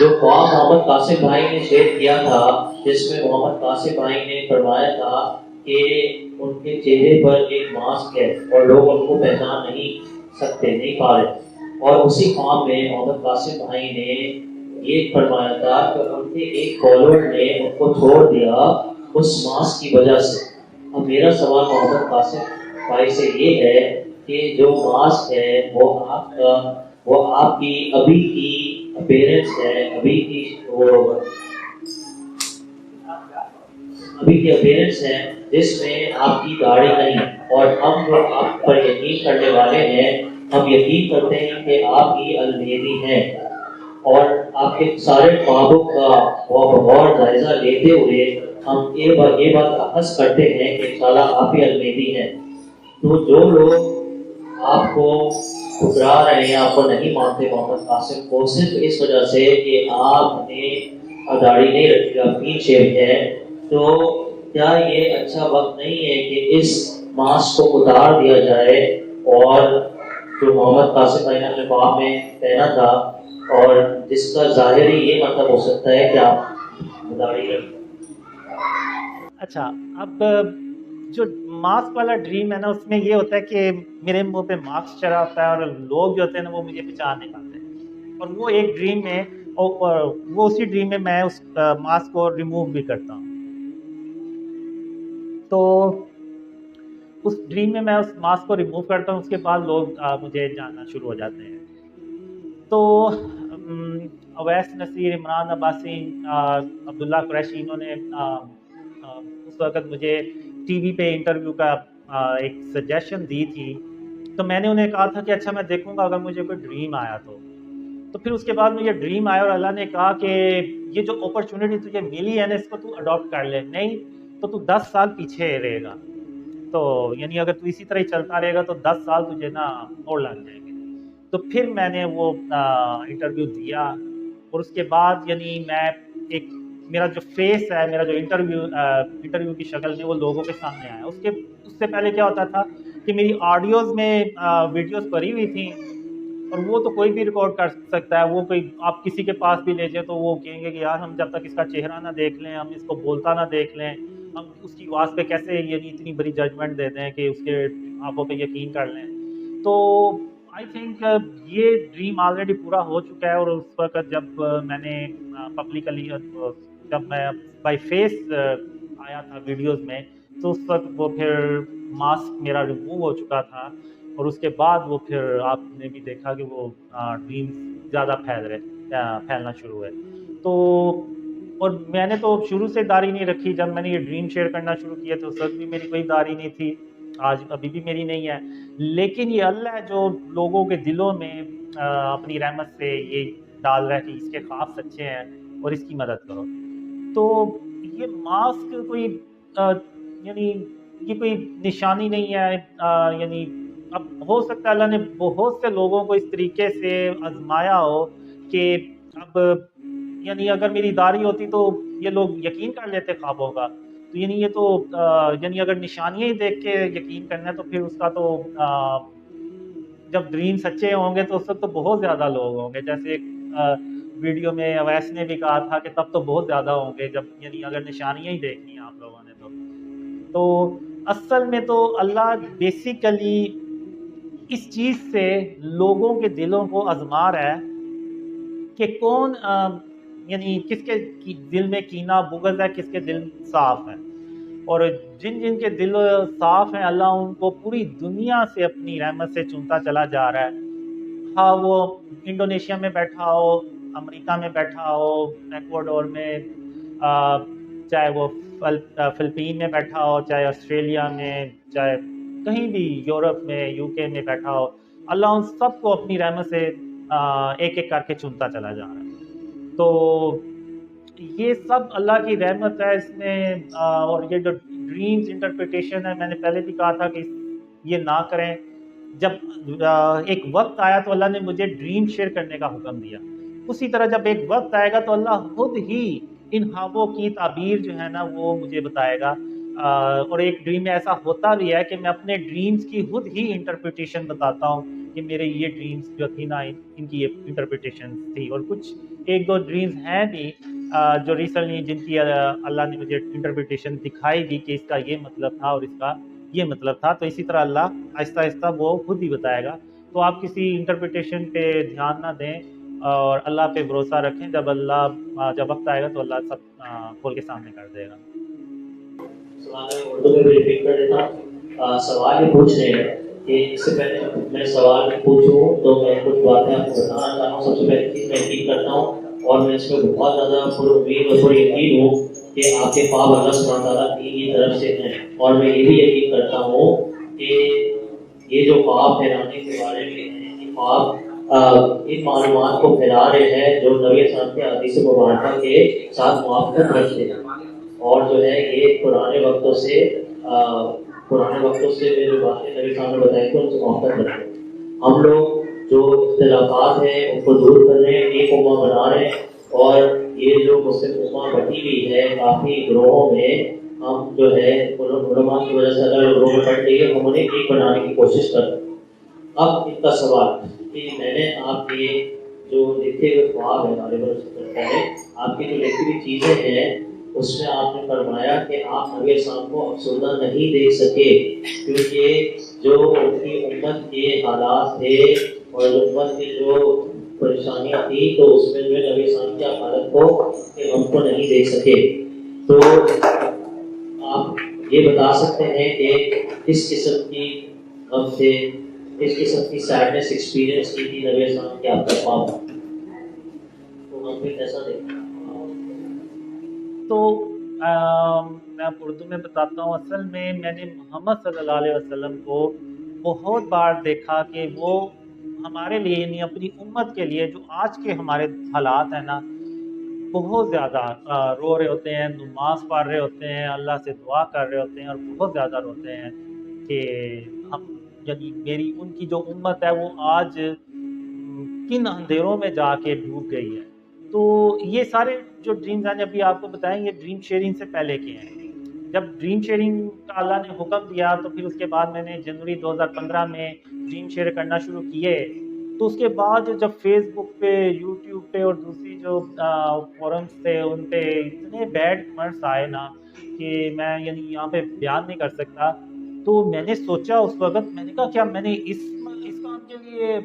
جو خواب محمد قاسم بھائی نے شیئر کیا تھا، جس میں محمد قاسم بھائی نے فرمایا تھا کہ ان کے چہرے پر ایک ماسک ہے اور لوگ ان کو پہچان نہیں سکتے، نہیں پا رہے، اور اسی خواب میں محمد قاسم بھائی نے یہ فرمایا تھا کہ ان کے ایک فالوور نے ان کو چھوڑ دیا اس ماسک کی وجہ سے۔ اب میرا سوال محمد قاسم بھائی سے یہ ہے کہ جو ماسک ہے وہ آپ کی ابھی کی اپیرنس ہے، ابھی کی اپیرنس ہے جس میں آپ کی داڑھی نہیں، اور ہم جو آپ پر یقین کرنے والے ہیں، ہم یقین کرتے ہیں کہ آپ کی المیری ہیں، اور آپ کے سارے خوابوں کا غور جائزہ لیتے ہوئے ہم یہ بات اخذ کرتے ہیں کہ انشاءاللہ آپ ہی المیری ہیں۔ تو جو لوگ آپ کو ٹھکرا رہے ہیں، آپ کو نہیں مانتے محمد قاسم کو، صرف اس وجہ سے کہ آپ نے داڑھی نہیں رکھی، آپ کلین شیو ہے، تو کیا یہ اچھا وقت نہیں ہے کہ اس ماسک کو اتار دیا جائے، اور جو محمد قاسم بھائی نے اپنے خواب میں پہنا تھا، اور جس کا ظاہری یہ مطلب ہو سکتا ہے کہ آپ داڑھی رکھیں۔ اچھا، اب جو ماسک والا ڈریم ہے نا، اس میں یہ ہوتا ہے کہ میرے منہ پہ ماسک چڑھا ہوتا ہے اور لوگ جو ہوتے ہیں نا وہ مجھے پہچان نہیں پاتے، اور وہ ایک ڈریم میں وہ اسی ڈریم میں میں اس ماسک کو ریموو بھی کرتا ہوں۔ تو اس ڈریم میں اس ماسک کو ریموو کرتا ہوں، اس کے بعد لوگ مجھے جاننا شروع ہو جاتے ہیں۔ تو اویس نصیر، عمران عباسی، عبداللہ قریشی، انہوں نے اس وقت مجھے ٹی وی پہ انٹرویو کا ایک سجیشن دی تھی، تو میں نے انہیں کہا تھا کہ اچھا میں دیکھوں گا اگر مجھے کوئی ڈریم آیا تو پھر اس کے بعد مجھے ڈریم آیا اور اللہ نے کہا کہ یہ جو اپرچونٹی تجھے ملی ہے نا، اس کو تو اڈاپٹ کر لے، نہیں تو تو 10 سال پیچھے رہے گا، تو یعنی اگر تو اسی طرح ہی چلتا رہے گا تو 10 سال تجھے نا اور لگ جائیں گے۔ تو پھر میں نے وہ انٹرویو دیا، اور اس کے بعد یعنی میں ایک میرا جو فیس ہے، میرا جو انٹرویو کی شکل میں وہ لوگوں کے سامنے آیا۔ اس سے پہلے کیا ہوتا تھا کہ میری آڈیوز میں ویڈیوز بھری ہوئی تھیں، اور وہ تو کوئی بھی ریکارڈ کر سکتا ہے، وہ کوئی آپ کسی کے پاس بھی لے جائیں تو وہ کہیں گے کہ یار ہم جب تک اس کا چہرہ نہ دیکھ لیں، ہم اس کو بولتا نہ دیکھ لیں، ہم اس کی آواز پہ کیسے یعنی اتنی بڑی ججمنٹ دیتے ہیں کہ اس کے آنکھوں پہ یقین کر لیں۔ تو آئی تھنک یہ ڈریم آلریڈی پورا ہو چکا ہے، اور اس وقت جب میں نے پبلکلی جب میں بائی فیس آیا تھا ویڈیوز میں، تو اس وقت وہ پھر ماسک میرا ریموو ہو چکا تھا، اور اس کے بعد وہ پھر آپ نے بھی دیکھا کہ وہ ڈریم زیادہ پھیلنا شروع ہوئے۔ تو اور میں نے تو شروع سے داڑھی نہیں رکھی، جب میں نے یہ ڈریم شیئر کرنا شروع کیا تو اس وقت بھی میری کوئی داڑھی نہیں تھی، آج ابھی بھی میری نہیں ہے، لیکن یہ اللہ ہے جو لوگوں کے دلوں میں اپنی رحمت سے یہ ڈال رہا ہے کہ اس کے خواب سچے ہیں اور اس کی مدد کرو۔ تو یہ ماسک کوئی یعنی یہ کوئی نشانی نہیں ہے، یعنی اب ہو سکتا ہے اللہ نے بہت سے لوگوں کو اس طریقے سے آزمایا ہو کہ اب یعنی اگر میری داڑھی ہوتی تو یہ لوگ یقین کر لیتے خوابوں کا، تو یعنی یہ تو یعنی اگر نشانیاں ہی دیکھ کے یقین کرنا ہے تو پھر اس کا تو جب ڈریم سچے ہوں گے تو اس وقت تو بہت زیادہ لوگ ہوں گے، جیسے ایک ویڈیو میں اویس نے بھی کہا تھا کہ تب تو بہت زیادہ ہوں گے جب یعنی اگر نشانیاں ہی دیکھنی ہیں آپ لوگوں نے تو اصل میں تو اللہ بیسیکلی اس چیز سے لوگوں کے دلوں کو آزما رہا ہے کہ کون یعنی کس کے دل میں کینہ بغض ہے، کس کے دل صاف ہے، اور جن جن کے دل صاف ہیں اللہ ان کو پوری دنیا سے اپنی رحمت سے چنتا چلا جا رہا ہے، ہاں وہ انڈونیشیا میں بیٹھا ہو، امریکہ میں بیٹھا ہو، ایکواڈور میں، چاہے وہ فلپین میں بیٹھا ہو، چاہے آسٹریلیا میں، چاہے کہیں بھی یورپ میں، یو کے میں بیٹھا ہو، اللہ ان سب کو اپنی رحمت سے ایک ایک کر کے چنتا چلا جا رہا ہے۔ تو یہ سب اللہ کی رحمت ہے اس میں، اور یہ جو ڈریمز انٹرپریٹیشن ہے میں نے پہلے بھی کہا تھا کہ یہ نہ کریں۔ جب ایک وقت آیا تو اللہ نے مجھے ڈریم شیئر کرنے کا حکم دیا، اسی طرح جب ایک وقت آئے گا تو اللہ خود ہی ان خوابوں کی تعبیر جو ہے نا وہ مجھے بتائے گا۔ اور ایک ڈریم میں ایسا ہوتا بھی ہے کہ میں اپنے ڈریمز کی خود ہی انٹرپریٹیشن بتاتا ہوں کہ میرے یہ ڈریمز جو تھی نا ان کی یہ انٹرپریٹیشن تھی، اور کچھ ایک دو ڈریمز ہیں بھی جو ریسنٹلی جن کی اللہ نے مجھے انٹرپریٹیشن دکھائی بھی کہ اس کا یہ مطلب تھا اور اس کا یہ مطلب تھا، تو اسی طرح اللہ آہستہ آہستہ وہ خود ہی بتائے گا. تو آپ کسی انٹرپریٹیشن پہ دھیان نہ دیں اور اللہ پہ بھروسہ رکھیں. جب وقت آئے گا تو اللہ سب کھول کے سامنے کر دے گا. سوال میں اردو میں بھی ریپیٹ کر دیتا ہوں. سوال یہ پوچھ رہے ہیں کہ اس سے پہلے میں سوال پوچھوں تو میں کچھ باتیں آپ کو بتانا چاہتا ہوں. سب سے پہلی چیز میں یقین کرتا ہوں اور میں اس میں بہت زیادہ پر امید اور پر یقین ہوں کہ آپ کے خواب اللہ سبحانہ تعالیٰ کی طرف سے ہیں. اور میں یہ بھی یقین کرتا ہوں کہ یہ جو خواب پھیلانے کے بارے میں ہیں، یہ خواب ان معلومات کو پھیلا رہے ہیں جو نبی اسلام کے حدیث مبارکہ کے ساتھ موافقت رکھتے ہیں. اور جو ہے یہ پرانے وقتوں سے جو باتیں نبی صاحب نے بتائی تھی ان سے موافقت رکھتے ہیں. ہم لوگ جو اختلافات ہیں ان کو دور کر رہے ہیں، ایک امہ بنا رہے ہیں. اور یہ جو مسلم امہ بٹی ہوئی ہے کافی گروہوں میں، ہم جو ہے علماء کی وجہ سے الگ گروہ میں بٹ گئی ہے، ہم انہیں ایک بنانے کی کوشش کر رہے ہیں. اب ان کا سوال کہ میں نے آپ کے جو لکھے ہوئے خواب ہے آپ کی جو لکھی ہوئی چیزیں ہیں اس میں آپ نے فرمایا کہ آپ نبی اسلام کو افسردہ نہیں دیکھ سکے کیونکہ جو ان کی امت کے حالات تھے اور امت کی جو پریشانیاں تھی تو اس میں جو نبی اسلام کی حالت کو نہیں دیکھ سکے. تو آپ یہ بتا سکتے ہیں کہ کس قسم کی غم سے، اس قسم کی سیڈنس ایکسپیرینس کی تھی نبی اسلام کے آپ کا خواب، تو ہم بھی کیسا دیکھیں؟ تو میں آپ اردو میں بتاتا ہوں. اصل میں نے محمد صلی اللہ علیہ وسلم کو بہت بار دیکھا کہ وہ ہمارے لیے یعنی اپنی امت کے لیے جو آج کے ہمارے حالات ہیں نا، بہت زیادہ رو رہے ہوتے ہیں، نماز پڑھ رہے ہوتے ہیں، اللہ سے دعا کر رہے ہوتے ہیں اور بہت زیادہ روتے ہیں کہ ہم یعنی میری ان کی جو امت ہے وہ آج کن اندھیروں میں جا کے ڈوب گئی ہے. تو یہ سارے جو ڈریمز ہیں ابھی آپ کو بتائیں، یہ ڈریم شیئرنگ سے پہلے کے ہیں. جب ڈریم شیئرنگ کا اللہ نے حکم دیا تو پھر اس کے بعد میں نے جنوری 2015 میں ڈریم شیئر کرنا شروع کیے. تو اس کے بعد جب فیس بک پہ، یوٹیوب پہ اور دوسری جو فورمز تھے ان پہ اتنے بیڈ کمنٹس آئے نا کہ میں یعنی یہاں پہ بیان نہیں کر سکتا. تو میں نے سوچا اس وقت، میں نے کہا کیا میں نے اس کام کے لیے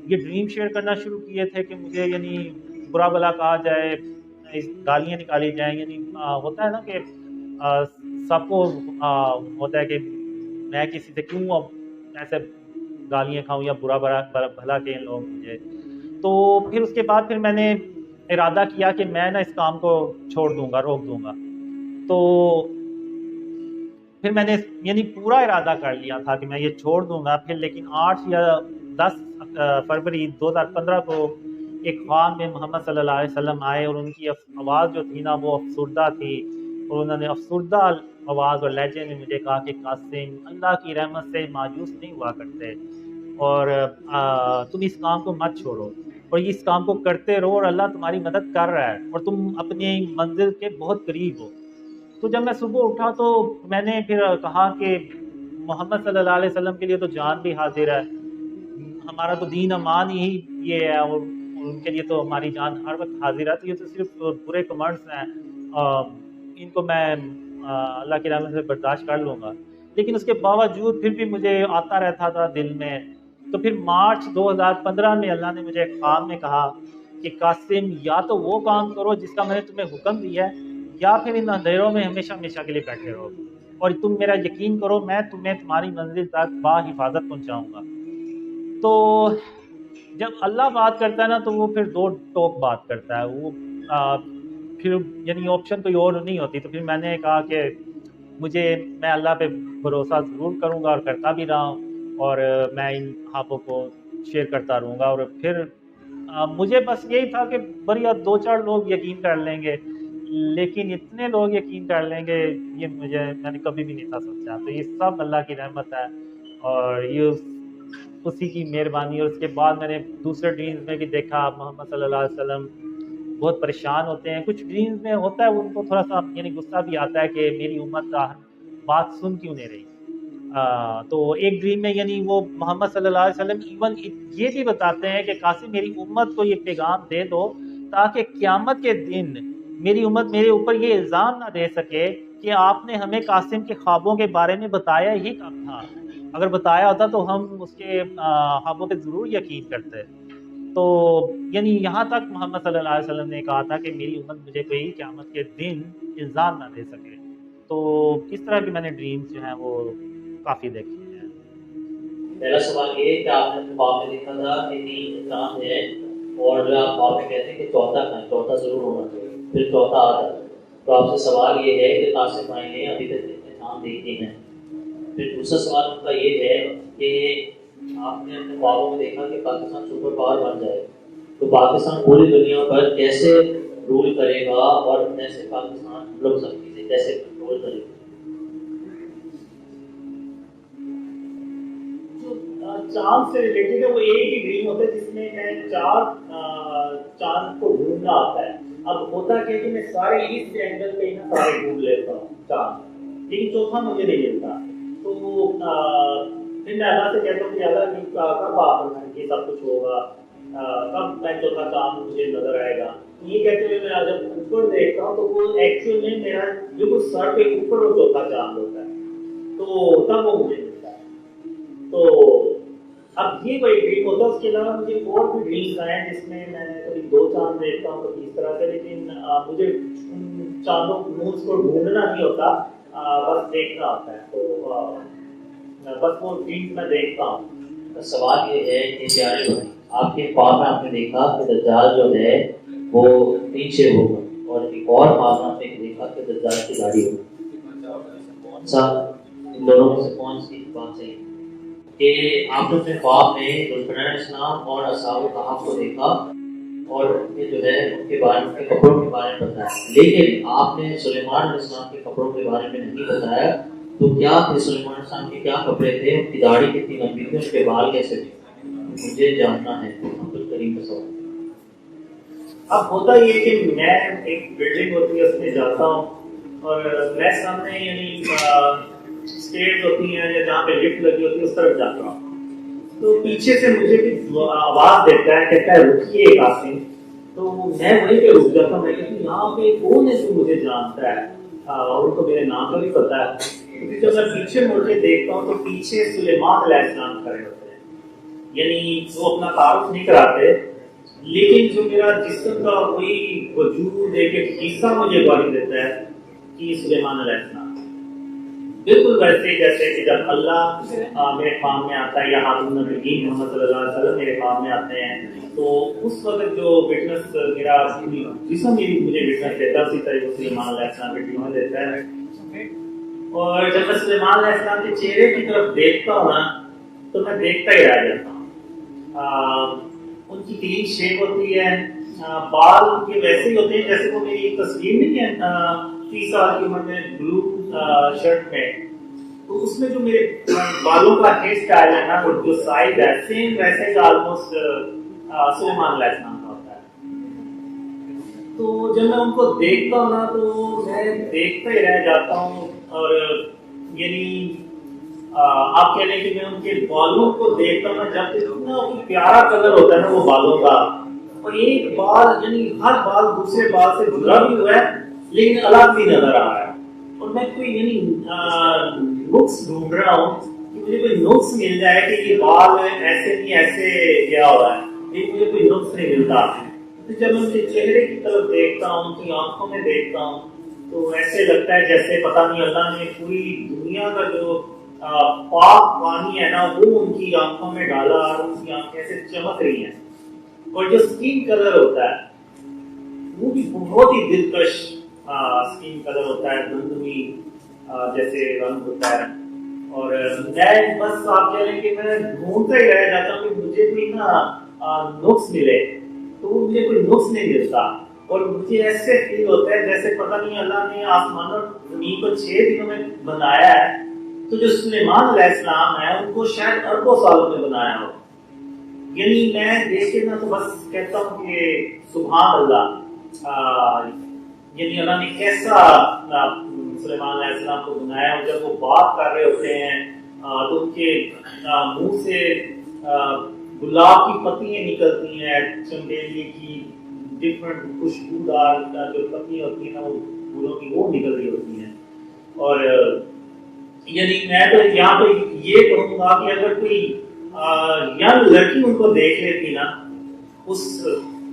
یہ ڈریم شیئر کرنا شروع کیے تھے کہ مجھے یعنی برا بلا کہا جائے، گالیاں نکالی جائیں. یعنی ہوتا ہے نا کہ سب کو ہوتا ہے کہ میں کسی سے کیوں اب ایسے گالیاں کھاؤں یا برا بھلا کہیں لوگ مجھے. تو پھر اس کے بعد پھر میں نے ارادہ کیا کہ میں نا اس کام کو چھوڑ دوں گا، روک دوں گا. تو پھر میں نے یعنی پورا ارادہ کر لیا تھا کہ میں یہ چھوڑ دوں گا. پھر لیکن 8 یا 10 فروری 2015 کو ایک خواب میں محمد صلی اللہ علیہ وسلم آئے اور ان کی آواز جو تھی نا وہ افسردہ تھی، اور انہوں نے افسردہ آواز اور لہجے میں مجھے کہا کہ قاسم، اللہ کی رحمت سے مایوس نہیں ہوا کرتے اور تم اس کام کو مت چھوڑو اور اس کام کو کرتے رہو اور اللہ تمہاری مدد کر رہا ہے اور تم اپنی منزل کے بہت قریب ہو. تو جب میں صبح اٹھا تو میں نے پھر کہا کہ محمد صلی اللہ علیہ وسلم کے لیے تو جان بھی حاضر ہے، ہمارا تو دین امان ہی یہ ہے اور ان کے لیے تو ہماری جان ہر وقت حاضر ہے. تو یہ تو صرف برے کمنٹس ہیں، ان کو میں اللہ کی رحمت سے برداشت کر لوں گا. لیکن اس کے باوجود پھر بھی مجھے آتا رہتا تھا دل میں. تو پھر مارچ 2015 میں اللہ نے مجھے خواب میں کہا کہ قاسم، یا تو وہ کام کرو جس کا میں نے تمہیں حکم دیا ہے، یا پھر ان اندھیروں میں ہمیشہ ہمیشہ کے لیے بیٹھے رہو اور تم میرا یقین کرو میں تمہیں تمہاری منزل تک بحفاظت پہنچاؤں گا. تو جب اللہ بات کرتا ہے نا تو وہ پھر دو ٹوک بات کرتا ہے. وہ پھر یعنی آپشن کوئی اور نہیں ہوتی. تو پھر میں نے کہا کہ میں اللہ پہ بھروسہ ضرور کروں گا اور کرتا بھی رہا ہوں اور میں ان خوابوں کو شیئر کرتا رہوں گا. اور پھر مجھے بس یہی تھا کہ بڑی 2-4 لوگ یقین کر لیں گے، لیکن اتنے لوگ یقین کر لیں گے یہ میں نے کبھی بھی نہیں تھا سوچا. تو یہ سب اللہ کی رحمت ہے اور یہ اسی کی مہربانی. اور اس کے بعد میں نے دوسرے ڈریمز میں بھی دیکھا محمد صلی اللہ علیہ وسلم بہت پریشان ہوتے ہیں. کچھ ڈریمز میں ہوتا ہے ان کو تھوڑا سا یعنی غصہ بھی آتا ہے کہ میری امت بات سن کیوں نہیں رہی. تو ایک ڈریم میں یعنی وہ محمد صلی اللہ علیہ وسلم ایون یہ بھی بتاتے ہیں کہ قاسم میری امت کو یہ پیغام دے دو تاکہ قیامت کے دن میری امت میرے اوپر یہ الزام نہ دے سکے کہ آپ نے ہمیں قاسم کے خوابوں کے بارے میں بتایا ہی کب تھا. اگر بتایا ہوتا تو ہم اس کے خوابوں پہ ضرور یقین کرتے. تو یعنی یہاں تک محمد صلی اللہ علیہ وسلم نے کہا تھا کہ میری امت مجھے کوئی قیامت کے دن الزام نہ دے سکے. تو اس طرح کے میں نے ڈریمز جو ہیں وہ کافی دیکھے ہیں. پہلا سوال یہ ہے کہ آپ نے اپنے خواب میں دیکھا تھا کہ 3 چاند ہے اور آپ خواب میں کہتے ہیں کہ چوتھا ضرور ہونا چاہیے, پھر چوتھا آ جاتا ہے. تو آپ سے سوال یہ ہے کہ قاسم بھائی نے ابھی تک کتنے چاند دیکھے ہیں. پھر دوسرا سوال ان کا یہ ہے کہ آپ نے اپنے خوابوں میں دیکھا کہ پاکستان سپر پاور بن جائے, تو پاکستان پوری دنیا پر کیسے رول کرے گا اور کیسے پاکستان لوگ سب چیزیں کیسے کنٹرول کرے گا؟ چاند سے ریلیٹڈ ہے وہ ایک ہی ڈریم ہوتا ہے جس میں چاند کو ڈھونڈنا آتا ہے. اب ہوتا کیا کہ میں سارے اس اینگل پہ نا سارے ڈھونڈ لیتا ہوں چاند, لیکن چوتھا مجھے نہیں ملتا. تو پھر میں اللہ سے کہتا ہوں کہ اللہ کب آپ یہ سب کچھ ہوگا, کب میں چوتھا چاند مجھے نظر آئے گا. یہ کہتے ہوئے میں جب اوپر دیکھتا ہوں تو وہ ایکچوئل میں میرا بالکل سر پہ اوپر وہ چوتھا چاند ہوتا ہے, تو تب وہ مجھے ملتا ہے. تو اب یہ کوئی ڈریم ہوتا ہے. اس کے علاوہ مجھے اور بھی ڈریمز آئے ہیں جس میں میں کبھی 2 چاند دیکھتا ہوں کبھی اس طرح سے, لیکن مجھے ان چاندوں مونز کو ڈھونڈنا نہیں ہوتا, بس دیکھنا ہوتا ہے. تو بس وہ ڈریمز میں دیکھتا ہوں. سوال یہ ہے کہ پیارے بھائی, آپ کے خواب میں آپ نے دیکھا کہ دجال جو ہے وہ نیچے ہوگا, اور ایک اور خواب میں آپ نے دیکھا کہ دجال کی گاڑی ہوگی. کون سا ان دونوں میں سے کون سی بات صحیح ہے کہ آپ نے اپنے خواب میں ذوالفقار علیہ السلام اور اصحاب کہف کو دیکھا اور جو ہے ان کے بارے میں کپڑوں کے بارے میں بتایا, لیکن آپ نے سلیمان علیہ السلام کے کپڑوں کے بارے میں نہیں بتایا. تو کیا تھے سلیمان علیہ السلام کے, کیا کپڑے تھے, ان کی داڑھی کتنی لمبی تھی, ان کے بال کیسے تھے, مجھے جاننا ہے. عبدالکریم کا سوال. اب ہوتا یہ کہ میں ایک بلڈنگ ہوتی ہے اس میں جاتا ہوں اور میں سامنے یعنی اسٹیئرز ہوتی ہیں یا جہاں پہ لفٹ لگی ہوتی ہے اس طرف جاتا ہوں. تو پیچھے سے مجھے بھی آواز دیتا ہے, کہتا ہے رکیے قاسم. تو میں وہیں پہ رک جاتا ہوں. میں کہتا ہوں یہاں پہ کون ہے جو مجھے جانتا ہے, اور ان کو میرے نام کا بھی پتا ہے. کیونکہ جب میں پیچھے مڑ کے دیکھتا ہوں تو پیچھے سلیمان علیہ السلام کھڑے ہوتے ہیں, یعنی وہ اپنا تعارف نہیں کراتے, لیکن جو میرا جسم کا کوئی وجود ایک حصہ مجھے گواہی دیتا ہے کہ سلیمان علیہ السلام بالکل ویسے جیسے کہ جب اللہ میرے خواب میں آتا ہے یا ہارون نبی محمد صلی اللہ علیہ وسلم میرے خواب میں آتے ہیں, تو اس وقت جو وٹنس میرا جسم مجھے وٹنس دیتا ہے اسی طرح وہ سلیمان علیہ السلام کے ڈریم دیتا ہے. اور جب میں سلیمان علیہ السلام کے چہرے کی طرف دیکھتا ہوں نا تو میں دیکھتا ہی رہ جاتا ہوں. ان کی کلین شیپ ہوتی ہے, بال ان کے ویسے ہی ہوتے ہیں جیسے وہ میری ایک تصویر نہیں ہے 30 سال کی عمر میں بلو شرٹ میں, تو اس میں جو میرے بالوں کا ہیئر اسٹائل ہے نا, وہ جو سائز ہے سیم ویسے کا آلموسٹ سلیمان علیہ السلام کا ہوتا ہے. تو جب میں ان کو دیکھتا ہوں نا تو میں دیکھتا ہی رہ جاتا ہوں. اور یعنی آپ کہہ رہے ہیں کہ میں ان کے بالوں کو دیکھتا ہوں نا, جب اتنا پیارا کلر ہوتا ہے نا وہ بالوں کا, اور ایک بال یعنی ہر بال دوسرے بال سے جڑا بھی ہوا ہے لیکن الگ بھی نظر آ رہا ہے. اور میں کوئی یعنی نقص ڈھونڈ رہا ہوں کہ مجھے کوئی نقص مل جائے کہ یہ بال ایسے نہیں ایسے کیا ہوا ہے, لیکن مجھے کوئی نقص نہیں ملتا. تو جب میں ان کے چہرے کی طرف دیکھتا ہوں, ان کی آنکھوں میں دیکھتا ہوں, تو ایسے لگتا ہے جیسے پتہ نہیں اللہ نے پوری دنیا کا جو پاک پانی ہے نا وہ ان کی آنکھوں میں ڈالا اور ان کی آنکھیں ایسے چمک رہی ہیں. اور جو اسکن کلر ہوتا ہے وہ بھی بہت ہی دلکش اسکن کلر ہوتا ہے, دھندلی جیسے رنگ ہوتا ہے. اور میں بس آپ کہہ رہے ہیں کہ میں ڈھونڈتا ہی رہ جاتا ہوں کہ مجھے کوئی نا نقص ملے, تو وہ مجھے کوئی نقص نہیں ملتا. اور مجھے ایسے فیل ہوتا ہے جیسے پتہ نہیں اللہ نے آسمان اور زمین کو 6 دنوں میں بنایا ہے, تو جو سلیمان علیہ السلام ہے ان کو شاید اربوں سالوں میں بنایا ہو. یعنی میں دیکھ کے نا تو بس کہتا ہوں کہ سبحان اللہ. یعنی اللہ نے کیسا سلیمان علیہ السلام کو بنایا، اور جب وہ بات کر رہے ہوتے ہیں تو ان کے منہ سے گلاب کی پتیاں نکلتی ہیں، چمیلی کی ڈفرنٹ خوشبودار جو پتیاں ہوتی ہیں نا وہ پھولوں کی، وہ نکل رہی ہوتی ہیں. اور یعنی میں تو یہاں پہ یہ کہوں گا کہ اگر کوئی ینگ لڑکی ان کو دیکھ لیتی نا اس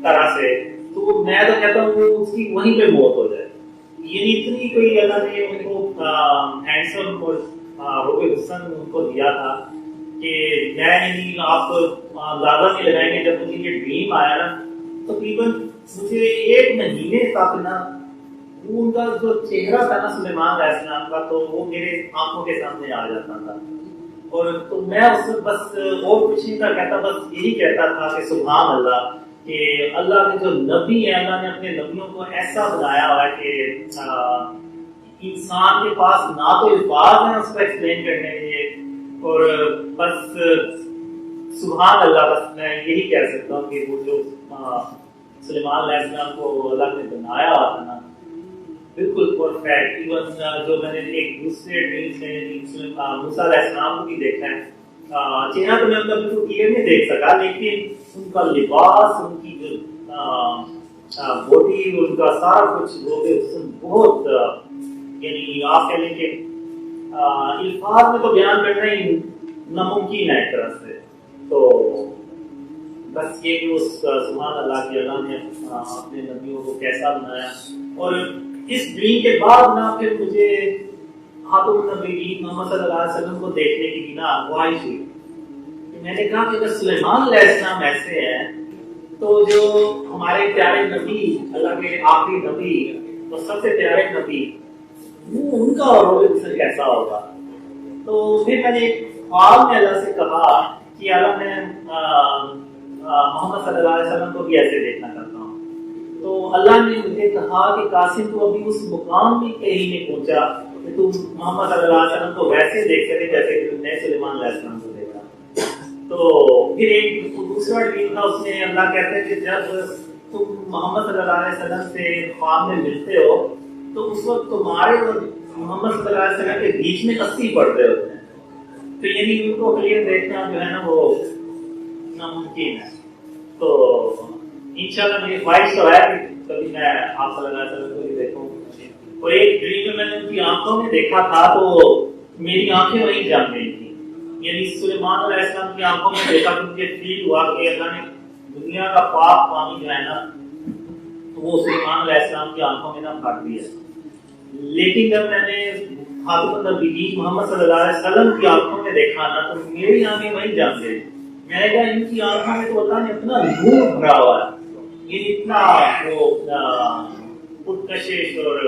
طرح سے، تو میں تو کہتا ہوں اس کی وہیں پہ موت ہو جائے. یعنی اتنی کوئی اللہ نے ان کو ہینڈسم اور روب حسن ان کو دیا تھا کہ میں یعنی آپ اندازہ نہیں لگائیں گے. جب مجھے یہ ڈریم آیا نا تقریباً مجھے 1 مہینے تک نا وہ ان کا جو چہرہ تھا نا سلیمان علیہ السلام کا، تو وہ میرے آنکھوں کے سامنے آ جاتا تھا. اور تو میں اس میں بس اور کچھ نہیں تھا کہتا، بس یہی کہتا تھا کہ سبحان اللہ، کہ اللہ کے جو نبی ہیں اللہ نے اپنے نبیوں کو ایسا بنایا ہوا ہے کہ انسان کے پاس نہ تو الفاظ ہیں اس کو ایکسپلین کرنے کے لیے، اور بس سبحان اللہ. بس میں یہی کہہ سکتا ہوں کہ وہ جو سلیمان علیہ السلام کو اللہ نے بنایا ہوا تھا نا بالکل پرفیکٹ. ایون جو میں نے ایک دوسرے ڈریم میں موسیٰ علیہ السلام کو بھی دیکھا ہے، چہرہ تو میں ان کا بالکل کلیئر نہیں دیکھ سکا، لیکن ان کا لباس، ان کی جو باڈی، ان کا سارا کچھ بہت یعنی آپ کہہ لیں کہ الفاظ میں تو بیان کرنا ہی ناممکن ہے ایک طرح سے. تو بس یہ کہ اس سبحان اللہ کی اللہ نے اپنے نبیوں کو کیسا بنایا. اور اس ڈریم کے بعد نا پھر مجھے خاتم النبیین محمد صلی اللہ علیہ وسلم کو دیکھنے کی نا خواہش ہوئی. میں نے کہا کہ اگر سلیمان علیہ السلام ایسے ہیں تو جو ہمارے پیارے نبی، اللہ کے آخری نبی اور سب سے پیارے نبی، وہ ان کا رول کیسا ہوگا. تو پھر میں نے خواب میں اللہ سے کہا کہ اللہ میں محمد صلی اللہ علیہ وسلم کو بھی ایسے دیکھنا چاہتا ہوں. تو اللہ نے مجھے کہا کہ قاسم تو ابھی اس مقام بھی کہیں نہیں پہنچا کہ تم محمد صلی اللہ علیہ وسلم کو ویسے دیکھ سکے جیسے کہ تم نے سلیمان علیہ السلام کو دیکھا. تو پھر ایک دوسرا ڈریم تھا، اس میں اللہ کہتے ہیں کہ جب تم محمد صلی اللہ علیہ وسلم سے خواب میں ملتے ہو تو اس وقت تمہارے اور محمد صلی اللہ علیہ وسلم کے بیچ میں 80 پردے ہوتے ہیں. تو یعنی ان کو کلیئر دیکھنا جو ہے نا وہ ناممکن ہے. تو انشاءاللہ میری خواہش تو ہے کہ کبھی میں آپ صلی اللہ علیہ وسلم کو بھی دیکھوں. اور ایک ڈریم میں نے ان کی آنکھوں میں دیکھا تھا تو میری آنکھیں وہیں جم گئی تھی. یعنی سلیمان علیہ السلام کی آنکھوں میں دیکھا تو مجھے فیل ہوا کہ اللہ نے دنیا کا پاک پانی جو ہے نا تو وہ سلیمان علیہ السلام کی آنکھوں میں نہ بھر دیا. لیکن جب میں نے خاتم النبیین محمد صلی اللہ علیہ وسلم کی آنکھوں میں دیکھا نا تو میری آنکھیں وہیں جم گئی. میں نے کہا ان کی آنکھوں میں تو اللہ نے اپنا نور بھرا ہوا ہے. یہ اتنا وہ پرکشش اور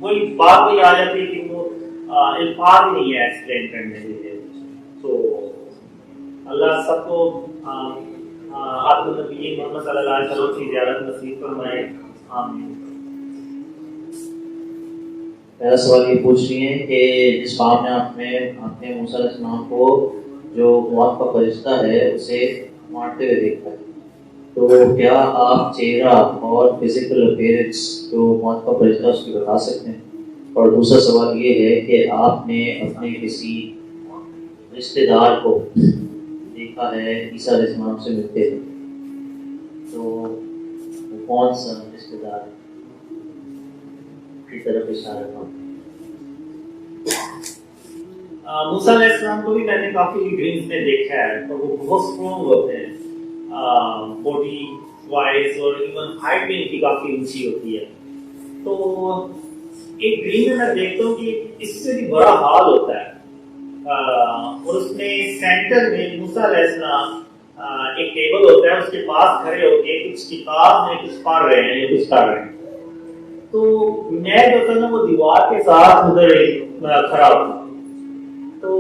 وہی بات وہی آ جاتی ہے کہ وہ الفاظ نہیں ہے ایکسپلین کرنے کے لیے. تو اللہ سب کو خاتم النبیین محمد صلی اللہ علیہ وسلم کی زیارت نصیب فرمائے. آمین. میرا سوال یہ پوچھ رہی ہے کہ جس خواب میں آپ نے موسیٰ علیہ السلام کو جو موت کا فرشتہ ہے اسے مارتے ہوئے دیکھا ہے، تو کیا آپ چہرہ اور فزیکل اپیرنس جو موت کا فرشتہ اس کی بتا سکتے ہیں؟ اور دوسرا سوال یہ ہے کہ آپ نے اپنے کسی رشتے دار کو دیکھا ہے عیسیٰ علیہ السلام سے ملتے ہیں، تو وہ کون سا رشتے دار ہے کی طرف اشارہ تھا؟ موسیٰ علیہ السلام کو بھی میں نے کافی ڈریمز میں دیکھا ہے. تو وہ بہت اسٹرانگ ہوتے ہیں باڈی وائز، اور ایون ہائٹ بھی ان کی کافی اونچی ہوتی ہے. تو ایک ڈریم میں دیکھتا ہوں کہ اس سے بھی بڑا حال ہوتا ہے، اور اس میں سینٹر میں موسیٰ علیہ السلام ایک ٹیبل ہوتا ہے، اس کے پاس کھڑے ہو کے کچھ کتاب میں کچھ پڑھ رہے ہیں یا کچھ کر رہے ہیں. تو میں جو تھا نا وہ دیوار کے ساتھ ادھر کھڑا ہوں. تو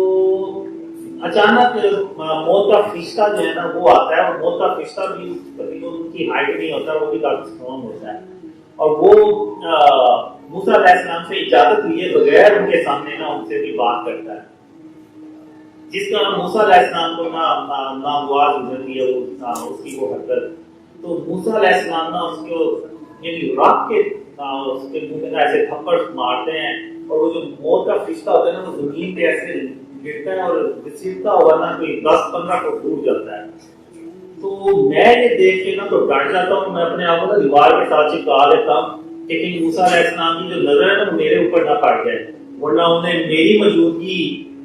اچانک موت کا فرشتہ جو ہے نا وہ آتا ہے، اور موت کا فرشتہ بھی تقریباً ان کی ہائٹ نہیں ہوتا، وہ بھی کافی اسٹرانگ ہوتا ہے. اور وہ موسیٰ علیہ السلام سے اجازت لیے بغیر ان کے سامنے نا ان سے بھی بات کرتا ہے. جس کا موسیٰ علیہ السلام کو نامواز گزر گئی ہے اس کی وہ حرکت. تو موسیٰ علیہ السلام نا اس کو یعنی رات کے اس کے منہ پہ ایسے تھپڑ مارتے ہیں اور وہ جو موت کا فرشتہ ہوتا ہے نا وہ زمین پہ ایسے گرتا ہے اور گھسیٹتا ہوا نا کوئی 10-15 فٹ دور جاتا ہے. تو میں یہ دیکھ کے نا تو ڈر جاتا ہوں. میں اپنے آپ کو نا دیوار کے ساتھ چپکا دیتا ہوں کہ کہیں موسیٰ علیہ السلام کی جو نظر ہے نا وہ میرے اوپر نہ پڑ جائے, ورنہ انہیں میری موجودگی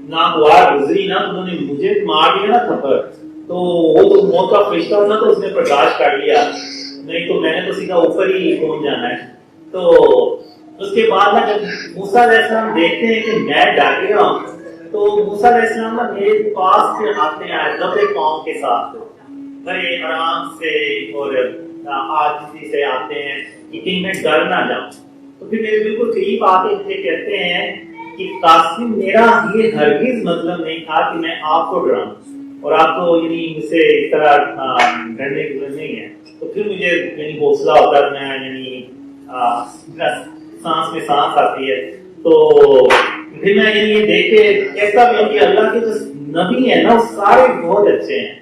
ناگوار گزری نا تو انہوں نے مجھے مار دیا نا تھپڑ, تو وہ تو موت کا فرشتہ ہونا تو اس نے برداشت کر لیا, نہیں تو میں نے تو سیدھا اوپر ہی پہنچ جانا ہے. تو اس کے بعد نا جب موسیٰ علیہ السلام دیکھتے ہیں کہ میں ڈر گیا ہوں تو موسیٰ علیہ السلام نا میرے پاس سے آتے ہیں دبے پاؤں کے ساتھ, بڑے آرام سے اور عاجزی سے آتے ہیں کہ کہیں میں ڈر نہ جاؤں. تو پھر میرے بالکل قریب آ کے مجھے کہتے ہیں کہ قاسم میرا یہ ہرگز مطلب نہیں تھا کہ میں آپ کو ڈراؤں اور آپ کو یعنی مجھ سے اس طرح ڈرنے نہیں ہے. تو پھر مجھے یعنی حوصلہ ہوتا ہے, میں یعنی سانس میں سانس آتی ہے. تو پھر میں یعنی یہ دیکھ کے کہتا بھی ہوں کہ اللہ کے جو نبی ہیں نا وہ سارے بہت اچھے ہیں,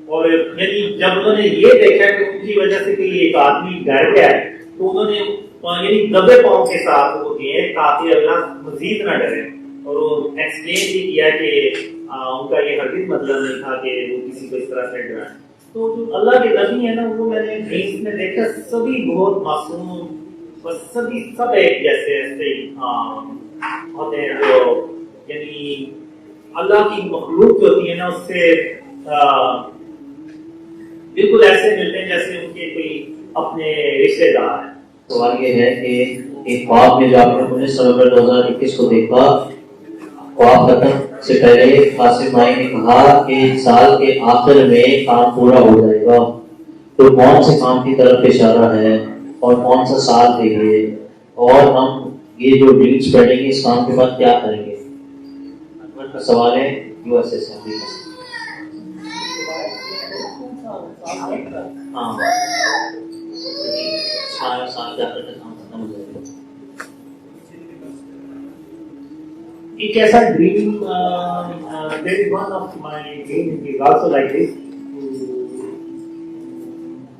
اور یعنی جب انہوں نے یہ دیکھا کہ ان کی وجہ سے کوئی ایک آدمی ڈر گیا ہے تو انہوں نے یعنی دبے پاؤں کے ساتھ وہ کیے تاکہ اللہ مزید نہ ڈرے, اور وہ ایکسپلین بھی کیا کہ ان کا یہ ہرگز مطلب نہیں تھا کہ وہ کسی کو اس طرح سے ڈرائیں. تو جو اللہ کے نبی ہیں نا وہ میں نے ڈریمز میں دیکھا سبھی بہت معصوم اور سبھی سب ایک جیسے ایسے ہوتے ہیں جو یعنی اللہ کی مخلوق جو ہوتی ہے نا اس سے بالکل ایسے ملتے ہیں جیسے ان کے کوئی اپنے رشتے دار ہیں. سوال یہ ہے کہ ایک خواب میں جو آپ نے 19 نومبر 2021 کو دیکھا, خواب ختم سے پہلے قاسم بھائی نے کہا کہ سال کے آخر میں کام پورا ہو جائے گا, تو کون سے کام کی طرف اشارہ ہے اور کون سا سال ہے یہ, اور ہم یہ جو ڈرینگس پڑھیں گے اس کام کے بعد کیا کریں گے؟ انور کا سوال ہے یو ایس ایس امریکہ سے. ہاں سال کے آخر کا کام ختم ہو جائے گا. ایک ایسا dream there is one of my dreams is also like this.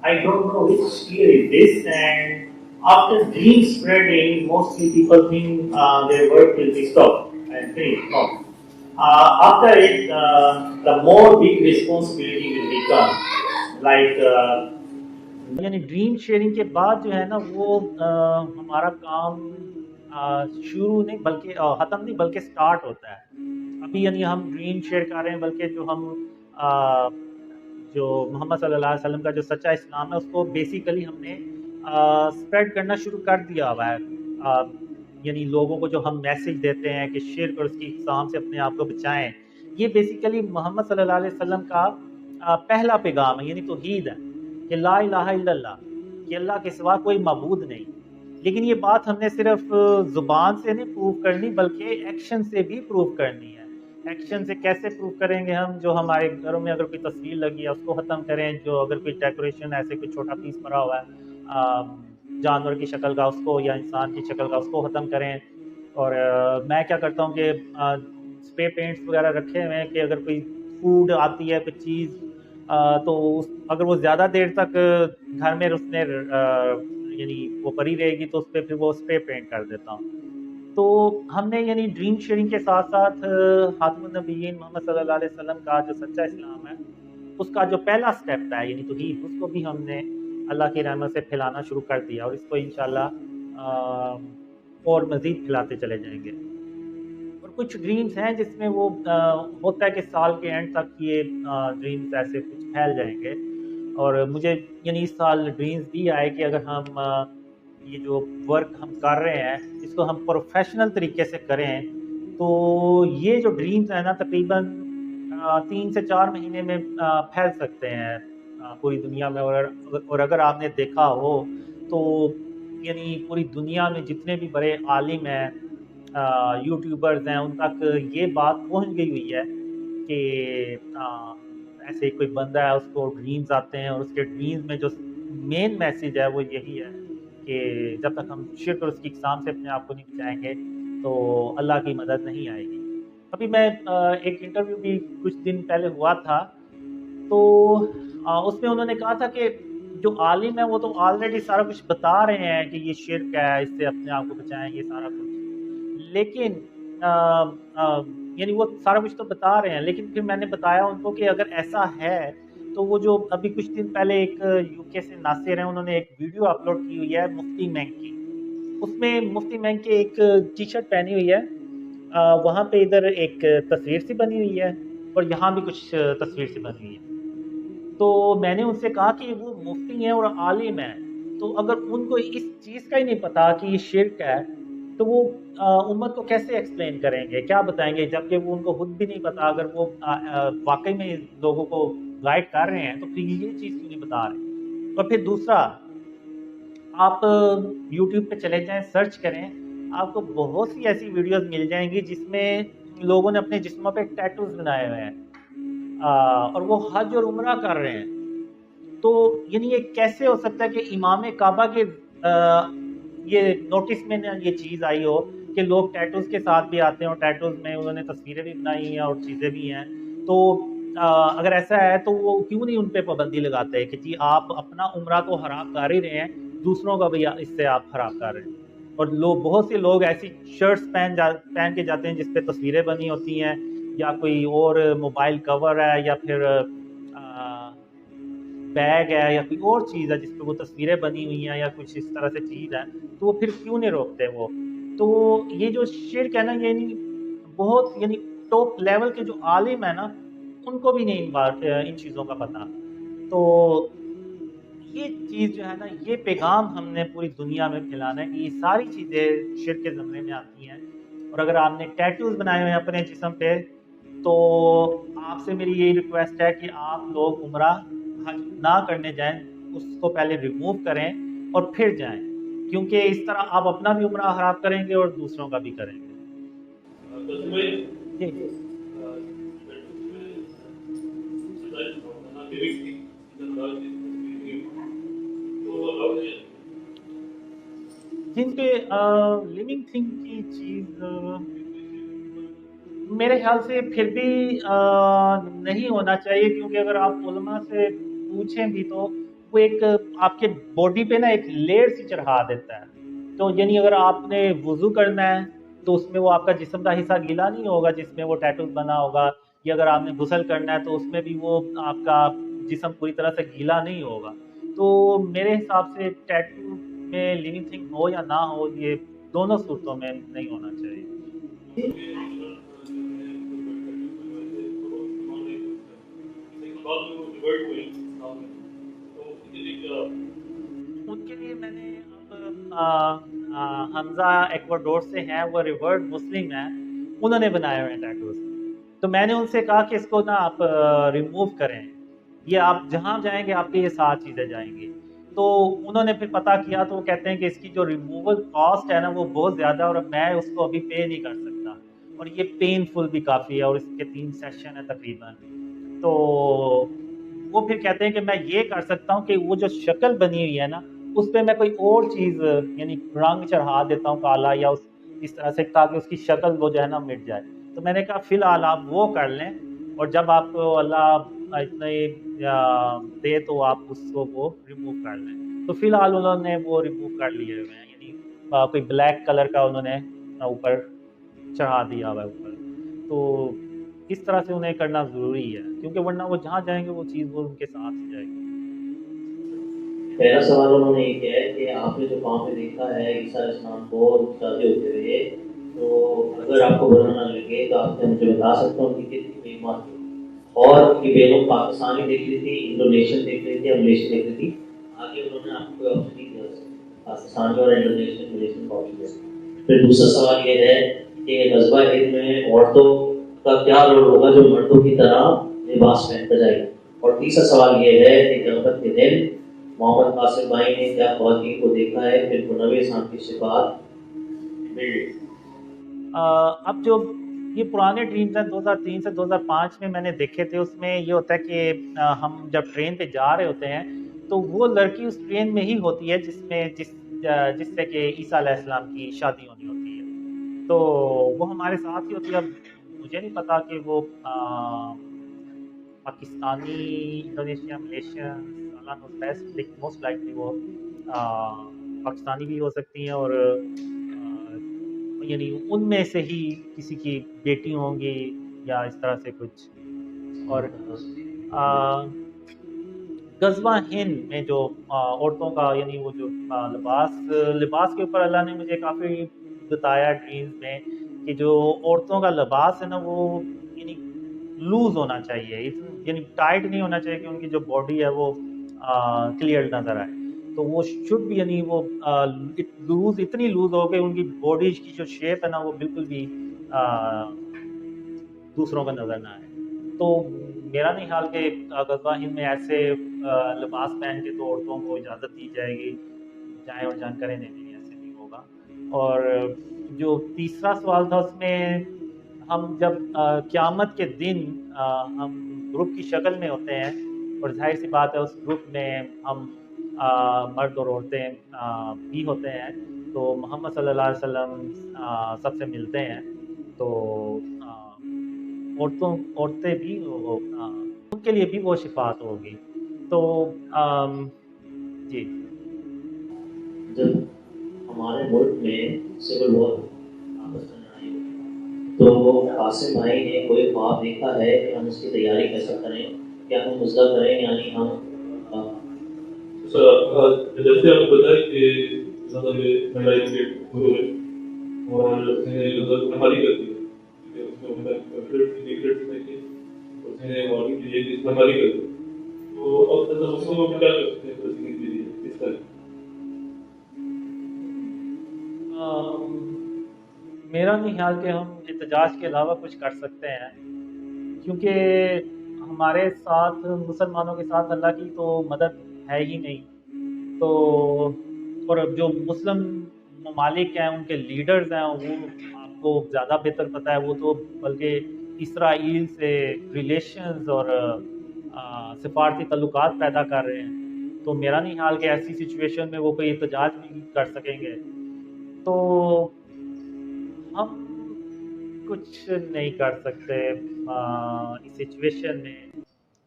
I don't know which year is this, and after dream spreading mostly people think their work will be stopped and finished. No. After it the more big responsibility will become like یعنی dream sharing کے بعد جو ہے نا وہ ہمارا کام شروع نہیں بلکہ ختم نہیں بلکہ سٹارٹ ہوتا ہے. ابھی یعنی ہم ڈریم شیئر کر رہے ہیں, بلکہ جو ہم جو محمد صلی اللہ علیہ وسلم کا جو سچا اسلام ہے اس کو بیسیکلی ہم نے اسپریڈ کرنا شروع کر دیا ہوا ہے. یعنی لوگوں کو جو ہم میسیج دیتے ہیں کہ شرک اور اس کی اقسام سے اپنے آپ کو بچائیں, یہ بیسیکلی محمد صلی اللہ علیہ وسلم کا پہلا پیغام ہے, یعنی توحید ہے کہ لا الہ الا اللہ, کہ اللہ کے سوا کوئی معبود نہیں. لیکن یہ بات ہم نے صرف زبان سے نہیں پروف کرنی بلکہ ایکشن سے بھی پروف کرنی ہے. ایکشن سے کیسے پروف کریں گے ہم؟ جو ہمارے گھروں میں اگر کوئی تصویر لگی ہے اس کو ختم کریں, جو اگر کوئی ڈیکوریشن ایسے کوئی چھوٹا پیس پڑا ہوا ہے جانور کی شکل کا اس کو یا انسان کی شکل کا اس کو ختم کریں. اور میں کیا کرتا ہوں کہ اسپرے پینٹس وغیرہ رکھے ہوئے ہیں کہ اگر کوئی فوڈ آتی ہے کوئی چیز تو اگر وہ زیادہ دیر تک گھر میں اس نے یعنی وہ پڑی رہے گی تو اس پہ پھر وہ اسپرے پینٹ کر دیتا ہوں. تو ہم نے یعنی ڈریم شیئرنگ کے ساتھ ساتھ خاتم النبیین محمد صلی اللہ علیہ وسلم کا جو سچا اسلام ہے اس کا جو پہلا سٹیپ ہے یعنی توحید, اس کو بھی ہم نے اللہ کی رحمت سے پھیلانا شروع کر دیا, اور اس کو انشاءاللہ اور مزید پھیلاتے چلے جائیں گے. اور کچھ ڈریمز ہیں جس میں وہ ہوتا ہے کہ سال کے اینڈ تک یہ ڈریمز ایسے کچھ پھیل جائیں گے. اور مجھے یعنی اس سال ڈریمز بھی آئے کہ اگر ہم یہ جو ورک ہم کر رہے ہیں اس کو ہم پروفیشنل طریقے سے کریں تو یہ جو ڈریمز ہیں نا تقریباً 3 سے 4 مہینے میں پھیل سکتے ہیں پوری دنیا میں. اور اگر آپ نے دیکھا ہو تو یعنی پوری دنیا میں جتنے بھی بڑے عالم ہیں یوٹیوبرز ہیں ان تک یہ بات پہنچ گئی ہوئی ہے کہ ایسے کوئی بندہ ہے اس کو ڈریمز آتے ہیں اور اس کے ڈریمز میں جو مین میسیج ہے وہ یہی ہے کہ جب تک ہم شرک اور اس کی اقسام سے اپنے آپ کو نہیں بچائیں گے تو اللہ کی مدد نہیں آئے گی. ابھی میں ایک انٹرویو بھی کچھ دن پہلے ہوا تھا تو اس میں انہوں نے کہا تھا کہ جو عالم ہے وہ تو آلریڈی سارا کچھ بتا رہے ہیں کہ یہ شرک ہے، اس سے اپنے آپ کو بچائیں، یہ سارا کچھ، لیکن یعنی وہ سارا کچھ تو بتا رہے ہیں، لیکن پھر میں نے بتایا ان کو کہ اگر ایسا ہے تو وہ جو ابھی کچھ دن پہلے ایک یو کے سے ناصر ہیں، انہوں نے ایک ویڈیو اپلوڈ کی ہوئی ہے مفتی مینگ کی، اس میں مفتی مینگ کے ایک ٹی شرٹ پہنی ہوئی ہے، وہاں پہ ادھر ایک تصویر سی بنی ہوئی ہے اور یہاں بھی کچھ تصویر سی بنی ہوئی ہے۔ تو میں نے ان سے کہا کہ وہ مفتی ہیں اور عالم ہیں، تو اگر ان کو اس چیز کا ہی نہیں پتا کہ یہ شرک ہے تو وہ امت کو کیسے ایکسپلین کریں گے، کیا بتائیں گے، جبکہ وہ ان کو خود بھی نہیں پتا، اگر وہ واقعی میں لوگوں کو گائیڈ کر رہے ہیں تو پھر یہ چیز کیوں نہیں بتا رہے۔ اور پھر دوسرا، آپ یوٹیوب پہ چلے جائیں، سرچ کریں، آپ کو بہت سی ایسی ویڈیوز مل جائیں گی جس میں لوگوں نے اپنے جسموں پہ ٹیٹوز بنائے ہوئے ہیں، اور وہ حج اور عمرہ کر رہے ہیں۔ تو یعنی یہ کیسے ہو سکتا ہے کہ امام کعبہ کے یہ نوٹس میں یہ چیز آئی ہو کہ لوگ ٹیٹوز کے ساتھ بھی آتے ہیں اور ٹیٹوز میں انہوں نے تصویریں بھی بنائی ہیں اور چیزیں بھی ہیں، تو اگر ایسا ہے تو وہ کیوں نہیں ان پہ پابندی لگاتے کہ جی آپ اپنا عمرہ تو حرام کر ہی رہے ہیں، دوسروں کا بھی اس سے آپ حرام کر رہے ہیں۔ اور لوگ، بہت سے لوگ ایسی شرٹس پہن کے جاتے ہیں جس پہ تصویریں بنی ہوتی ہیں، یا کوئی اور موبائل کور ہے، یا پھر بیگ ہے، یا کوئی اور چیز ہے جس پہ وہ تصویریں بنی ہوئی ہیں، یا کچھ اس طرح سے چیز ہے، تو وہ پھر کیوں نہیں روکتے وہ؟ تو یہ جو شرک ہے نا، یعنی بہت، یعنی ٹاپ لیول کے جو عالم ہیں نا، ان کو بھی نہیں ان چیزوں کا پتہ۔ تو یہ چیز جو ہے نا، یہ پیغام ہم نے پوری دنیا میں پھیلانا ہے کہ یہ ساری چیزیں شرک کے زمرے میں آتی ہیں۔ اور اگر آپ نے ٹیٹوز بنائے ہوئے ہیں اپنے جسم پہ، تو آپ سے میری یہی ریکویسٹ ہے کہ آپ لوگ عمرہ حج نہ کرنے جائیں، اس کو پہلے ریموو کریں اور پھر جائیں، کیونکہ اس طرح آپ اپنا بھی عمرہ خراب کریں گے اور دوسروں کا بھی کریں گے۔ جی جن کے لیونگ تھنگ کی چیز میرے خیال سے پھر بھی نہیں ہونا چاہیے، کیونکہ اگر آپ علماء سے پوچھیں بھی تو وہ ایک آپ کے باڈی پہ نا ایک لیئر سی چڑھا دیتا ہے، تو یعنی اگر آپ نے وضو کرنا ہے تو اس میں وہ آپ کا جسم کا حصہ گیلا نہیں ہوگا جس میں وہ ٹیٹوز بنا ہوگا، یا اگر آپ نے غسل کرنا ہے تو اس میں بھی وہ آپ کا جسم پوری طرح سے گیلا نہیں ہوگا۔ تو میرے حساب سے ٹیٹو میں لیونگ تھنگ ہو یا نہ ہو، یہ دونوں صورتوں میں نہیں ہونا چاہیے۔ ان کے لیے میں نے اب حمزہ ایکواڈور سے ہیں، وہ ریورڈ مسلم ہیں، انہوں نے بنائے ہوئے ہیں ٹیٹوز، تو میں نے ان سے کہا کہ اس کو نا آپ ریموو کریں، یہ آپ جہاں جائیں گے آپ کے یہ 7 چیزیں جائیں گی۔ تو انہوں نے پھر پتہ کیا تو وہ کہتے ہیں کہ اس کی جو ریموول کاسٹ ہے نا وہ بہت زیادہ، اور میں اس کو ابھی پے نہیں کر سکتا، اور یہ پین فل بھی کافی ہے، اور اس کے 3 سیشن ہے تقریباً۔ تو وہ پھر کہتے ہیں کہ میں یہ کر سکتا ہوں کہ وہ جو شکل بنی ہوئی ہے نا اس پہ میں کوئی اور چیز، یعنی رنگ چڑھا دیتا ہوں کالا یا اس طرح سے، تاکہ اس کی شکل وہ جو ہے نا مٹ جائے۔ تو میں نے کہا فی الحال آپ وہ کر لیں، اور جب آپ کو اللہ اتنے دے تو آپ اس کو وہ ریموو کر لیں۔ تو فی الحال انہوں نے وہ ریموو کر لیے ہوئے ہیں، یعنی کوئی بلیک کلر کا انہوں نے اوپر چڑھا دیا ہوا ہے اوپر۔ تو اس طرح سے انہیں کرنا ضروری ہے، کیونکہ ورنہ وہ جہاں جائیں گے وہ چیز وہ ان کے ساتھ ہی جائے گی۔ پہلا سوال انہوں نے یہ کیا ہے کہ آپ نے جو وہاں پہ دیکھا ہے عیسیٰ علیہ السلام کو شادی ہوتے ہوئے، تو اگر آپ کو برا نہ لگے تو آپ نے مجھے بتا سکتے ہیں ان کی کتنی بیمار تھی، اور یہ بیگم پاکستانی دیکھ رہی تھی، انڈونیشین دیکھ رہی تھی، ملیشین دیکھ رہی تھی، آگے انہوں نے آپ کو آپشن نہیں دیا پاکستان اور انڈونیشین ملیشین کا آپشن دیا۔ پھر دوسرا سوال یہ ہے کہ غزوہ ہند میں عورتوں کا کیا رول ہوگا جو مردوں کی طرح لباس پہنتا جائے گا، اور تیسرا سوال یہ ہے کہ غربت کے دن محمد قاسم بھائی نے کیا خواتین کو دیکھا ہے، پھر 90 سال کی صفات مل۔ اب جو یہ پرانے ڈریمز ہیں 2003 سے 2005 میں نے دیکھے تھے، اس میں یہ ہوتا ہے کہ ہم جب ٹرین پہ جا رہے ہوتے ہیں تو وہ لڑکی اس ٹرین میں ہی ہوتی ہے جس سے کہ عیسیٰ علیہ السلام کی شادی ہونی ہوتی ہے، تو وہ ہمارے ساتھ ہی ہوتی ہے۔ اب مجھے نہیں پتا کہ وہ پاکستانی، انڈونیشیا، ملیشین، اللہ knows best, لیکن موسٹ لائکلی وہ پاکستانی بھی ہو سکتی ہیں اور یعنی ان میں سے ہی کسی کی بیٹی ہوں گی یا اس طرح سے کچھ. اور غزوہ ہند میں جو عورتوں کا یعنی وہ جو لباس کے اوپر اللہ نے مجھے کافی بتایا ڈریمز میں کہ جو عورتوں کا لباس ہے نا وہ یعنی لوز ہونا چاہیے, یعنی ٹائٹ نہیں ہونا چاہیے کہ ان کی جو باڈی ہے وہ کلیئر نظر آئے. تو وہ شوڈ بھی یعنی وہ اتنی لوز ہو کہ ان کی باڈی کی جو شیپ ہے نا وہ بالکل بھی دوسروں کا نظر نہ آئے. تو میرا نہیں خیال کہ غزوہ ہند میں ایسے لباس پہن کے تو عورتوں کو اجازت دی جائے گی, جائیں اور جان کریں, نہیں ایسے نہیں ہوگا. اور جو تیسرا سوال تھا اس میں ہم جب قیامت کے دن ہم گروپ کی شکل میں ہوتے ہیں اور ظاہر سی بات ہے اس گروپ میں ہم مرد اور عورتیں بھی ہوتے ہیں, تو محمد صلی اللہ علیہ وسلم سب سے ملتے ہیں. تو عورتیں بھی ان کے لیے بھی وہ شفاعت ہوگی. تو جی جب ہمارے ملک میں سول وار آپس میں لڑائی ہوئی تو قاسم بھائی نے کوئی خواب دیکھا ہے کہ ہم اس کی تیاری کیسے کریں, کیا ہم مزدہ کریں, یعنی ہم جیسے آپ کو بتائیں کہ زیادہ میں لڑائی کے ہوئے اور ہماری کرتی ہے میرا نہیں خیال کہ ہم احتجاج کے علاوہ کچھ کر سکتے ہیں, کیونکہ ہمارے ساتھ مسلمانوں کے ساتھ اللہ کی تو مدد ہے ہی نہیں. تو اور جو مسلم ممالک ہیں ان کے لیڈرز ہیں وہ آپ کو زیادہ بہتر پتہ ہے, وہ تو بلکہ اسرائیل سے ریلیشنز اور سفارتی تعلقات پیدا کر رہے ہیں. تو میرا نہیں خیال کہ ایسی سچویشن میں وہ کوئی احتجاج بھی کر سکیں گے. تو ہم کچھ نہیں کر سکتے اس سچویشن میں,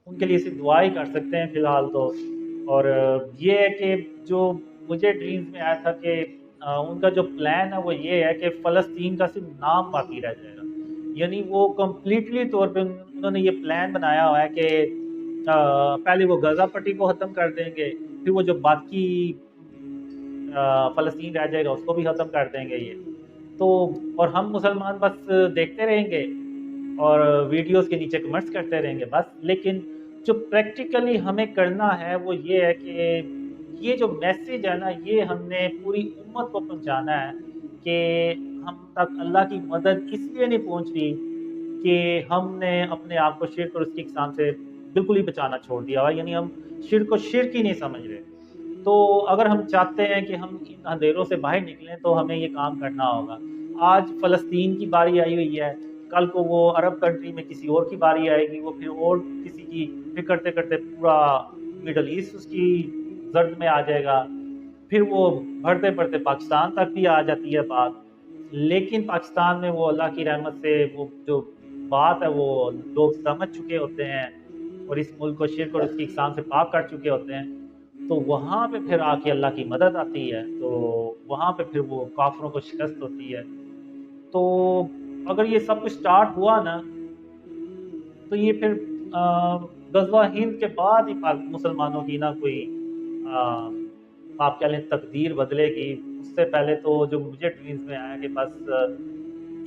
ان کے لیے صرف دعا ہی کر سکتے ہیں فی الحال تو. اور یہ ہے کہ جو مجھے ڈریمز میں آیا تھا کہ ان کا جو پلان ہے وہ یہ ہے کہ فلسطین کا صرف نام باقی رہ جائے گا. یعنی وہ کمپلیٹلی طور پہ انہوں نے یہ پلان بنایا ہوا ہے کہ پہلے وہ غزہ پٹی کو ختم کر دیں گے, پھر وہ جو باقی فلسطین رہ جائے گا اس کو بھی ختم کر دیں گے یہ تو. اور ہم مسلمان بس دیکھتے رہیں گے اور ویڈیوز کے نیچے کمنٹس کرتے رہیں گے بس. لیکن جو پریکٹیکلی ہمیں کرنا ہے وہ یہ ہے کہ یہ جو میسیج ہے نا یہ ہم نے پوری امت کو پہنچانا ہے کہ ہم تک اللہ کی مدد اس لیے نہیں پہنچ رہی کہ ہم نے اپنے آپ کو شرک اور اس کی اقسام سے بالکل ہی بچانا چھوڑ دیا ہوا, یعنی ہم شرک کو شرک ہی نہیں سمجھ رہے. تو اگر ہم چاہتے ہیں کہ ہم ان اندھیروں سے باہر نکلیں تو ہمیں یہ کام کرنا ہوگا. آج فلسطین کی باری آئی ہوئی ہے, کل کو وہ عرب کنٹری میں کسی اور کی باری آئے گی, وہ پھر اور کسی کی, پھر کرتے کرتے پورا مڈل ایسٹ اس کی زرد میں آ جائے گا, پھر وہ بڑھتے بڑھتے پاکستان تک بھی آ جاتی ہے بات. لیکن پاکستان میں وہ اللہ کی رحمت سے وہ جو بات ہے وہ لوگ سمجھ چکے ہوتے ہیں اور اس ملک کو شرک اور اس کی اقسام سے پاک کر چکے ہوتے ہیں. تو وہاں پہ پھر آ کے اللہ کی مدد آتی ہے, تو وہاں پہ پھر وہ کافروں کو شکست ہوتی ہے. تو اگر یہ سب کچھ سٹارٹ ہوا نا تو یہ پھر غزوہ ہند کے بعد ہی مسلمانوں کی نہ کوئی آپ کہہ لیں تقدیر بدلے گی. اس سے پہلے تو جو مجھے ڈریمز میں آیا کہ بس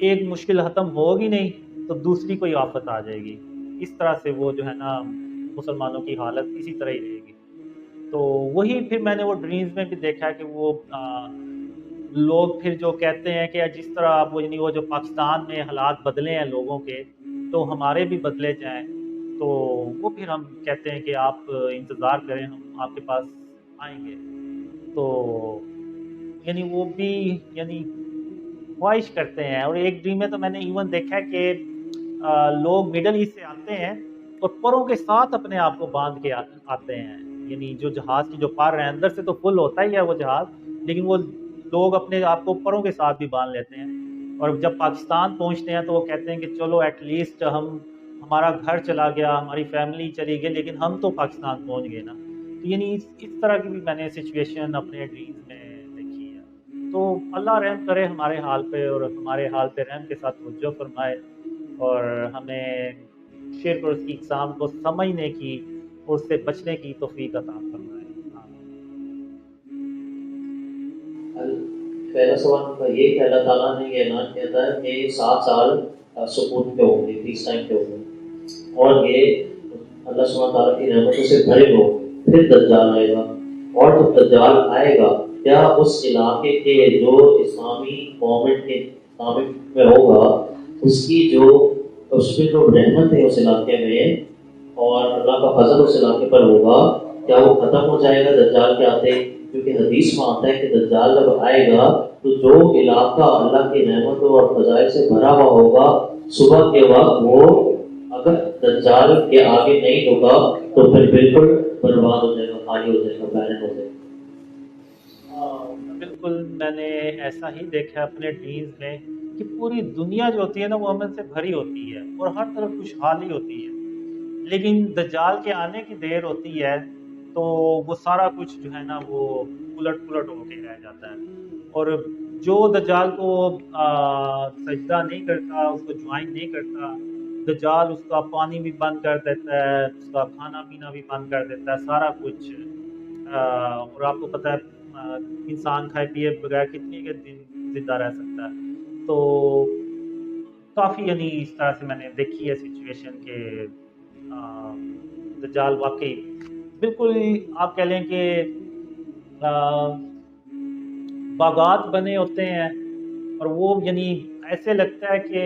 ایک مشکل ختم ہوگی نہیں تو دوسری کوئی آفت آ جائے گی. اس طرح سے وہ جو ہے نا مسلمانوں کی حالت اسی طرح ہی رہے گی. تو وہی پھر میں نے وہ ڈریمز میں بھی دیکھا کہ وہ لوگ پھر جو کہتے ہیں کہ جس طرح وہ یعنی وہ جو پاکستان میں حالات بدلے ہیں لوگوں کے تو ہمارے بھی بدلے جائیں. تو وہ پھر ہم کہتے ہیں کہ آپ انتظار کریں, ہم آپ کے پاس آئیں گے. تو یعنی وہ بھی یعنی خواہش کرتے ہیں. اور ایک ڈریم میں تو میں نے ایون دیکھا کہ لوگ مڈل ایسٹ سے آتے ہیں اور پروں کے ساتھ اپنے آپ کو باندھ کے آتے ہیں. یعنی جو جہاز کی جو پر ہے اندر سے تو فل ہوتا ہی ہے وہ جہاز, لیکن وہ لوگ اپنے آپ کو پروں کے ساتھ بھی باندھ لیتے ہیں. اور جب پاکستان پہنچتے ہیں تو وہ کہتے ہیں کہ چلو ایٹ لیسٹ ہمارا گھر چلا گیا, ہماری فیملی چلی گئی, لیکن ہم تو پاکستان پہنچ گئے نا. تو یعنی اس طرح کی بھی میں نے سچویشن اپنے ڈریمز میں دیکھی ہے. تو اللہ رحم کرے ہمارے حال پہ، اور ہمارے حال پہ رحم کے ساتھ توجہ فرمائے، اور ہمیں شرک اور اس کی اقسام کو سمجھنے کی اور اس سے بچنے کی توفیق عطا فرمائے. پہلا سوال ان کا یہ کہ اللہ تعالیٰ نے یہ اعلان کیا تھا کہ 7 سال سکون پہ ہوں گے، پیس ٹائم پہ ہوں گے، اور یہ اللہ سبحانہ تعالیٰ کی رحمتوں سے بھرے ہوں گے. پھر دجال آئے گا، اور جب دجال آئے گا کیا اس علاقے کے جو اسلامی گورنمنٹ کے میں ہوگا اس کی جو اس میں جو رحمت ہے اس علاقے میں اور اللہ کا فضل اس علاقے پر ہوگا، کیا وہ ختم ہو جائے گا دجال کے آتے؟ کیونکہ حدیث میں آتا ہے کہ دجال جب آئے گا تو جو علاقہ اللہ کی نعمتوں اور فضائل سے بھرا ہوا ہوگا، صبح کے وقت وہ اگر دجال کے آگے نہیں ہوگا تو پھر بالکل برباد ہو جائے گا، خالی ہو جائے گا، بیرن ہو جائے گا. بالکل میں نے ایسا ہی دیکھا اپنے ڈریمز میں کہ پوری دنیا جو ہوتی ہے نا وہ امن سے بھری ہوتی ہے اور ہر طرف خوشحالی ہوتی ہے، لیکن دجال کے آنے کی دیر ہوتی ہے تو وہ سارا کچھ جو ہے نا وہ الٹ پلٹ ہو کے رہ جاتا ہے. اور جو دجال کو سجدہ نہیں کرتا، اس کو جوائن نہیں کرتا، دجال اس کا پانی بھی بند کر دیتا ہے، اس کا کھانا پینا بھی بند کر دیتا ہے، سارا کچھ. اور آپ کو پتہ ہے انسان کھائے پیے بغیر کتنے کے دن زندہ رہ سکتا ہے. تو کافی یعنی اس طرح سے میں نے دیکھی ہے سچویشن کہ دجال واقعی بالکل آپ کہہ لیں کہ باغات بنے ہوتے ہیں اور وہ یعنی ایسے لگتا ہے کہ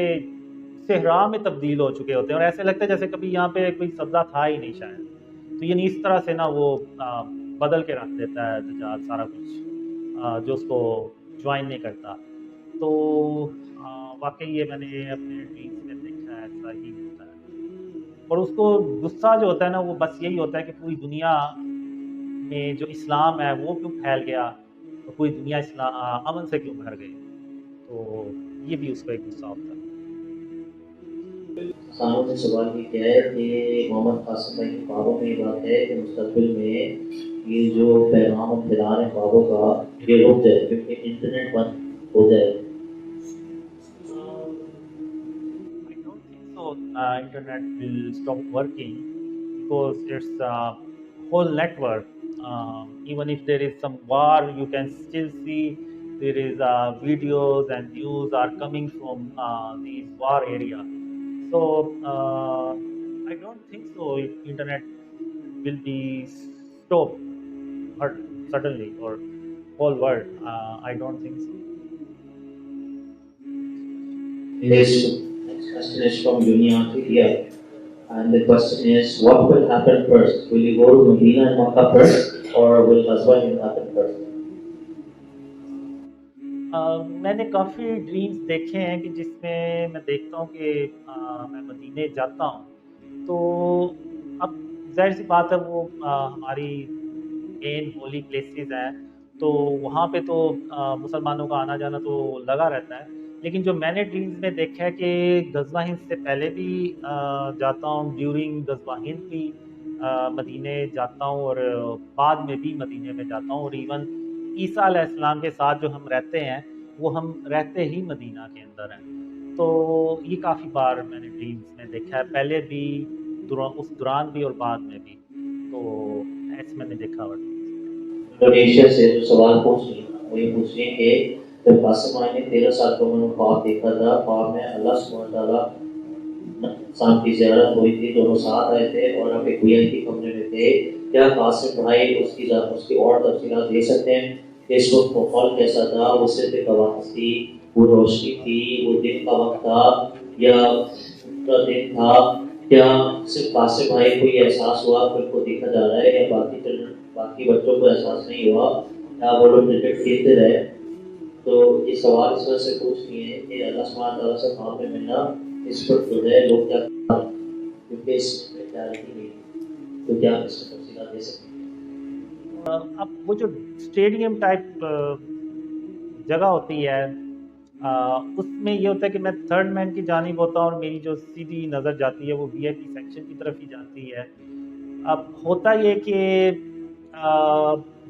صحرا میں تبدیل ہو چکے ہوتے ہیں، اور ایسے لگتا ہے جیسے کبھی یہاں پہ کوئی سبزہ تھا ہی نہیں شاید. تو یعنی اس طرح سے نا وہ بدل کے رکھ دیتا ہے دجال سارا کچھ جو اس کو جوائن نہیں کرتا. تو واقعی یہ میں نے اپنے ڈریمز میں دیکھا ہے، ایسا ہی ہوتا ہے. اور اس کو غصہ جو ہوتا ہے نا وہ بس یہی ہوتا ہے کہ پوری دنیا میں جو اسلام ہے وہ کیوں پھیل گیا اور پوری دنیا امن سے کیوں بھر گئی. تو یہ بھی اس کا ایک غصہ ہوتا ہے. کسانوں نے سوال یہ کیا ہے کہ محمد قاسم بھائی کے خوابوں میں یہ بات ہے کہ مستقبل میں یہ جو پیغام ہم پھیلا رہے ہیں خوابوں کا یہ رک جائے کیونکہ انٹرنیٹ بند ہو جائے. Internet will stop working because it's a whole network. Even if there is some war, you can still see there is videos and news are coming from these war areas. So I don't think so. Internet will be stopped suddenly or whole world. I don't think so. Yes. Next question is from Dunia, and the question is, what will happen first? Will you go to Medina and Makkah first, or will Ghazwan happen first? میں نے کافی dreams دیکھے ہیں کہ جس میں میں دیکھتا ہوں کہ میں مدینے جاتا ہوں، تو اب ظاہر سی بات ہے وہ ہماری مین ہولی پلیسز ہیں، تو وہاں پہ تو مسلمانوں کا آنا جانا تو لگا رہتا ہے. لیکن جو میں نے ڈریمز میں دیکھا ہے کہ غزوہ ہند سے پہلے بھی جاتا ہوں، ڈیورنگ غزوہ ہند بھی مدینے جاتا ہوں، اور بعد میں بھی مدینے میں جاتا ہوں. اور ایون عیسیٰ علیہ السلام کے ساتھ جو ہم رہتے ہیں وہ ہم رہتے ہی مدینہ کے اندر ہیں. تو یہ کافی بار میں نے ڈریمز میں دیکھا ہے، پہلے بھی اس دوران بھی اور بعد میں بھی. تو ایسے میں نے دیکھا ہوا. انڈونیشیا سے جو سوال پوچھ رہی ہیں وہ یہ پوچھ رہی ہیں کہ جب قاسم بھائی نے 13 سال کی عمر میں خواب دیکھا تھا، خواب میں اللہ سبحانہ تعالیٰ انسان کی زیارت ہوئی تھی، دونوں ساتھ آئے تھے اور آپ ایک VIP کمرے میں تھے. کیا قاسم بھائی اس کی اور تفصیلات دے سکتے ہیں کہ اس وقت ماحول کیسا تھا؟ وہ صرف ایک آواز تھی، وہ روشنی تھی، وہ دن کا وقت تھا یا دن تھا؟ کیا صرف قاسم بھائی کو یہ احساس ہوا کہ ان کو دیکھا جا رہا ہے، یا باقی بچوں کو احساس نہیں ہوا، یا وہ لوگ کرکٹ کھیلتے رہے؟ تو یہ سوال اس وجہ سے پوچھ رہی ہے کہ اللہ سبحانہ تعالیٰ سے خواب میں ملنا اس پر جو ہے لوگ کیا کیونکہ اس میں کلیئرٹی نہیں، تو کیا اس میں تفصیلات دے سکتے ہیں؟ اب وہ جو اسٹیڈیم ٹائپ جگہ ہوتی ہے اس میں یہ ہوتا ہے کہ میں تھرڈ مین کی جانب ہوتا ہوں اور میری جو سیدھی نظر جاتی ہے وہ VIP سیکشن کی طرف ہی جاتی ہے. اب ہوتا یہ کہ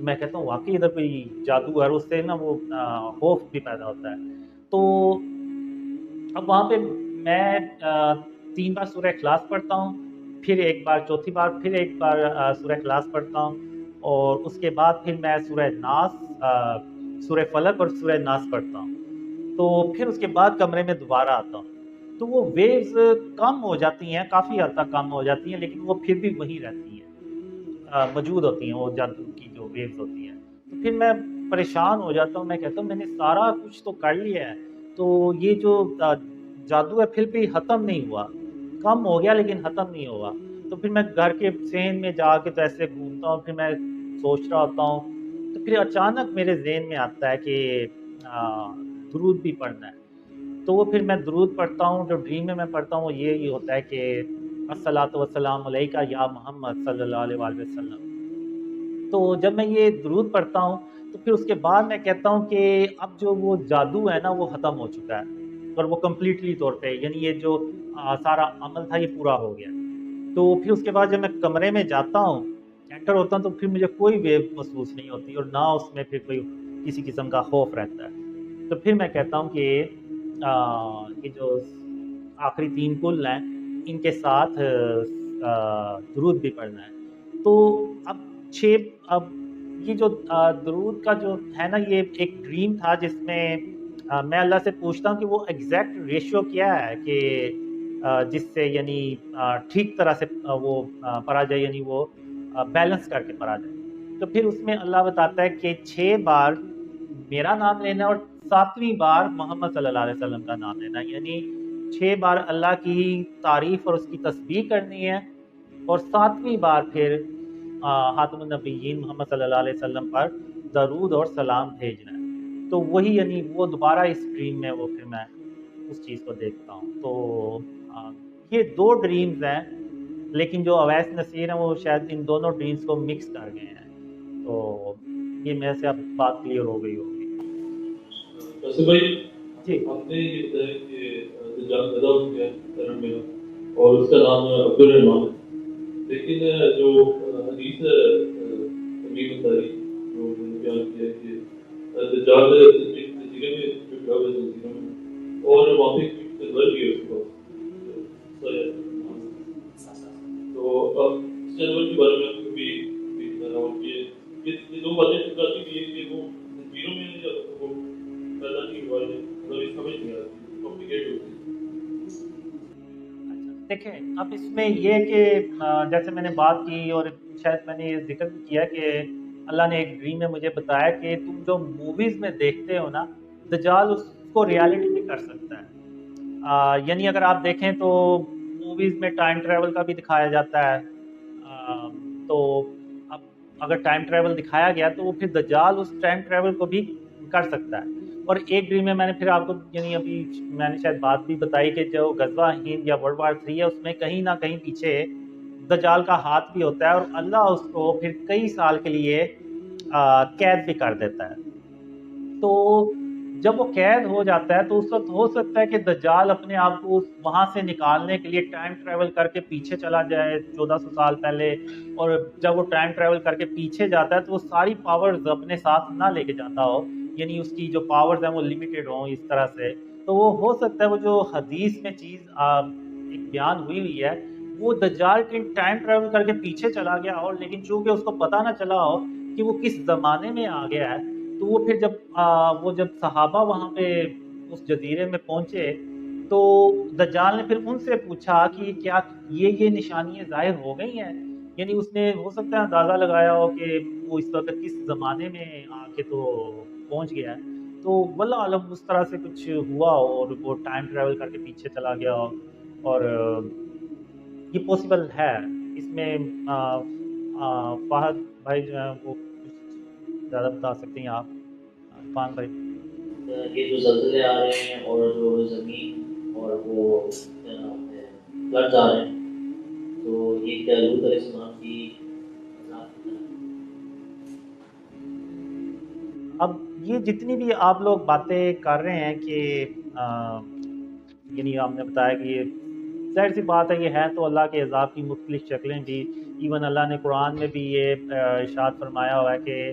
تو میں کہتا ہوں واقعی ادھر کوئی جادو ہے، اور اس سے نا وہ خوف بھی پیدا ہوتا ہے. تو اب وہاں پہ میں 3 بار سورہ اخلاص پڑھتا ہوں، پھر ایک بار، چوتھی بار پھر ایک بار سورہ اخلاص پڑھتا ہوں، اور اس کے بعد پھر میں سورہ ناس، سورہ فلق اور سورہ ناس پڑھتا ہوں. تو پھر اس کے بعد کمرے میں دوبارہ آتا ہوں. تو وہ ویوز کم ہو جاتی ہیں، کافی حد تک کم ہو جاتی ہیں، لیکن وہ پھر بھی وہیں رہتی ہیں، موجود ہوتی ہیں وہ جادو کی جو ویوز ہوتی ہیں. تو پھر میں پریشان ہو جاتا ہوں، میں کہتا ہوں میں نے سارا کچھ تو کر لیا ہے، تو یہ جو جادو ہے پھر بھی ختم نہیں ہوا، کم ہو گیا لیکن ختم نہیں ہوا. تو پھر میں گھر کے صحن میں جا کے تو ایسے گھومتا ہوں، پھر میں سوچ رہا ہوتا ہوں، تو پھر اچانک میرے ذہن میں آتا ہے کہ درود بھی پڑھنا ہے. تو وہ پھر میں درود پڑھتا ہوں. جو ڈریم میں پڑھتا ہوں وہ یہ ہوتا ہے کہ الصلاۃ والسلام علیکہ یا محمد صلی اللہ علیہ وآلہ وسلم. تو جب میں یہ درود پڑھتا ہوں تو پھر اس کے بعد میں کہتا ہوں کہ اب جو وہ جادو ہے نا وہ ختم ہو چکا ہے، اور وہ کمپلیٹلی طور پہ، یعنی یہ جو سارا عمل تھا یہ پورا ہو گیا. تو پھر اس کے بعد جب میں کمرے میں جاتا ہوں، انٹر ہوتا ہوں، تو پھر مجھے کوئی ویو محسوس نہیں ہوتی، اور نہ اس میں پھر کوئی کسی قسم کا خوف رہتا ہے. تو پھر میں کہتا ہوں کہ یہ جو آخری 3 کل ہیں ان کے ساتھ درود بھی پڑھنا ہے. تو اب یہ جو درود کا جو ہے نا، یہ ایک ڈریم تھا جس میں میں اللہ سے پوچھتا ہوں کہ وہ ایگزیکٹ ریشیو کیا ہے کہ جس سے یعنی ٹھیک طرح سے وہ پڑھا جائے، یعنی وہ بیلنس کر کے پڑھا جائے. تو پھر اس میں اللہ بتاتا ہے کہ 6 بار میرا نام لینا اور 7ویں بار محمد صلی اللہ علیہ وسلم کا نام لینا، یعنی 6 بار اللہ کی تعریف اور اس کی تسبیح کرنی ہے، اور 7ویں بار پھر خاتم النبیین محمد صلی اللہ علیہ وسلم پر درود اور سلام بھیجنا ہے. تو وہی یعنی وہ دوبارہ اس ڈریم میں وہ پھر میں اس چیز کو دیکھتا ہوں. تو یہ 2 ڈریمز ہیں، لیکن جو اویس نصیر ہیں وہ شاید ان دونوں ڈریمز کو مکس کر گئے ہیں. تو یہ میرے سے اب بات کلیئر ہو گئی ہوگی. ویسے بھائی جی، آپ نے یہ بتایا کہ دجال پیدا ہو گیا کرم میں، اور اس کا نام عبد الرحمان ہے، لیکن جو حدیث تمیم الداری جو بیان کیا ہے کہ دجال جزیرے میں چھپا ہوا ہے، جزیروں میں، اور وہاں پہ جانور بھی ہے اس کو. تو اب اس جانور کے بارے میں آپ کو بھی بتا رہا ہوں کہ یہ 2 باتیں ٹکراتی بھی ہیں کہ وہ جزیروں میں یا وہ پیدا نہیں ہوا ہے، مطلب سمجھ نہیں آتی، کمپلیکیٹ ہوتی ہے. دیکھیں اب اس میں یہ کہ جیسے میں نے بات کی اور شاید میں نے یہ ذکر بھی کیا کہ اللہ نے ایک ڈریم میں مجھے بتایا کہ تم جو موویز میں دیکھتے ہو نا، دجال اس کو ریالٹی میں کر سکتا ہے. یعنی اگر آپ دیکھیں تو موویز میں ٹائم ٹریول کا بھی دکھایا جاتا ہے. تو اب اگر ٹائم ٹریول دکھایا گیا تو وہ پھر دجال اس ٹائم ٹریول کو بھی کر سکتا ہے. اور ایک ڈریم میں نے پھر آپ کو یعنی ابھی میں نے شاید بات بھی بتائی کہ جو غزوہ ہند یا ورلڈ وار 3 ہے اس میں کہیں نہ کہیں پیچھے دجال کا ہاتھ بھی ہوتا ہے، اور اللہ اس کو پھر کئی سال کے لیے قید بھی کر دیتا ہے. تو جب وہ قید ہو جاتا ہے تو اس وقت ہو سکتا ہے کہ دجال اپنے آپ کو وہاں سے نکالنے کے لیے ٹائم ٹریول کر کے پیچھے چلا جائے 1400 سال پہلے، اور جب وہ ٹائم ٹریول کر کے پیچھے جاتا ہے تو وہ ساری پاورز اپنے ساتھ نہ لے کے جاتا ہو، یعنی اس کی جو پاورز ہیں وہ لمیٹڈ ہوں اس طرح سے. تو وہ ہو سکتا ہے وہ جو حدیث میں چیز ایک بیان ہوئی ہے وہ دجال کے ٹائم ٹریول کر کے پیچھے چلا گیا ہو، لیکن چونکہ اس کو پتہ نہ چلا ہو کہ وہ کس زمانے میں آ گیا ہے. تو وہ پھر جب صحابہ وہاں پہ اس جزیرے میں پہنچے تو دجال نے پھر ان سے پوچھا کہ کیا یہ نشانیاں ظاہر ہو گئی ہیں، یعنی اس نے ہو سکتا ہے اندازہ لگایا ہو کہ وہ اس وقت کس زمانے میں آ کے تو پہنچ گیا ہے. تو واللہ عالم اس طرح سے کچھ ہوا ہو اور وہ ٹائم ٹریول کر کے پیچھے چلا گیا ہو، اور یہ پاسبل ہے. اس میں فہد بھائی جو ہیں وہ زیادہ بتا سکتے ہیں آپ، عرفان بھائی. یہ جو زلزلے آ رہے ہیں اور جو زمین اور وہ کیا نام ہے فلڈز آ رہے ہیں، تو یہ کیا لوط علیہ السلام کی عذاب کی طرح؟ اب یہ جتنی بھی آپ لوگ باتیں کر رہے ہیں کہ یعنی آپ نے بتایا کہ یہ ظاہر سی بات ہے یہ ہے تو اللہ کے عذاب کی مختلف شکلیں بھی. ایون اللہ نے قرآن میں بھی یہ ارشاد فرمایا ہوا ہے کہ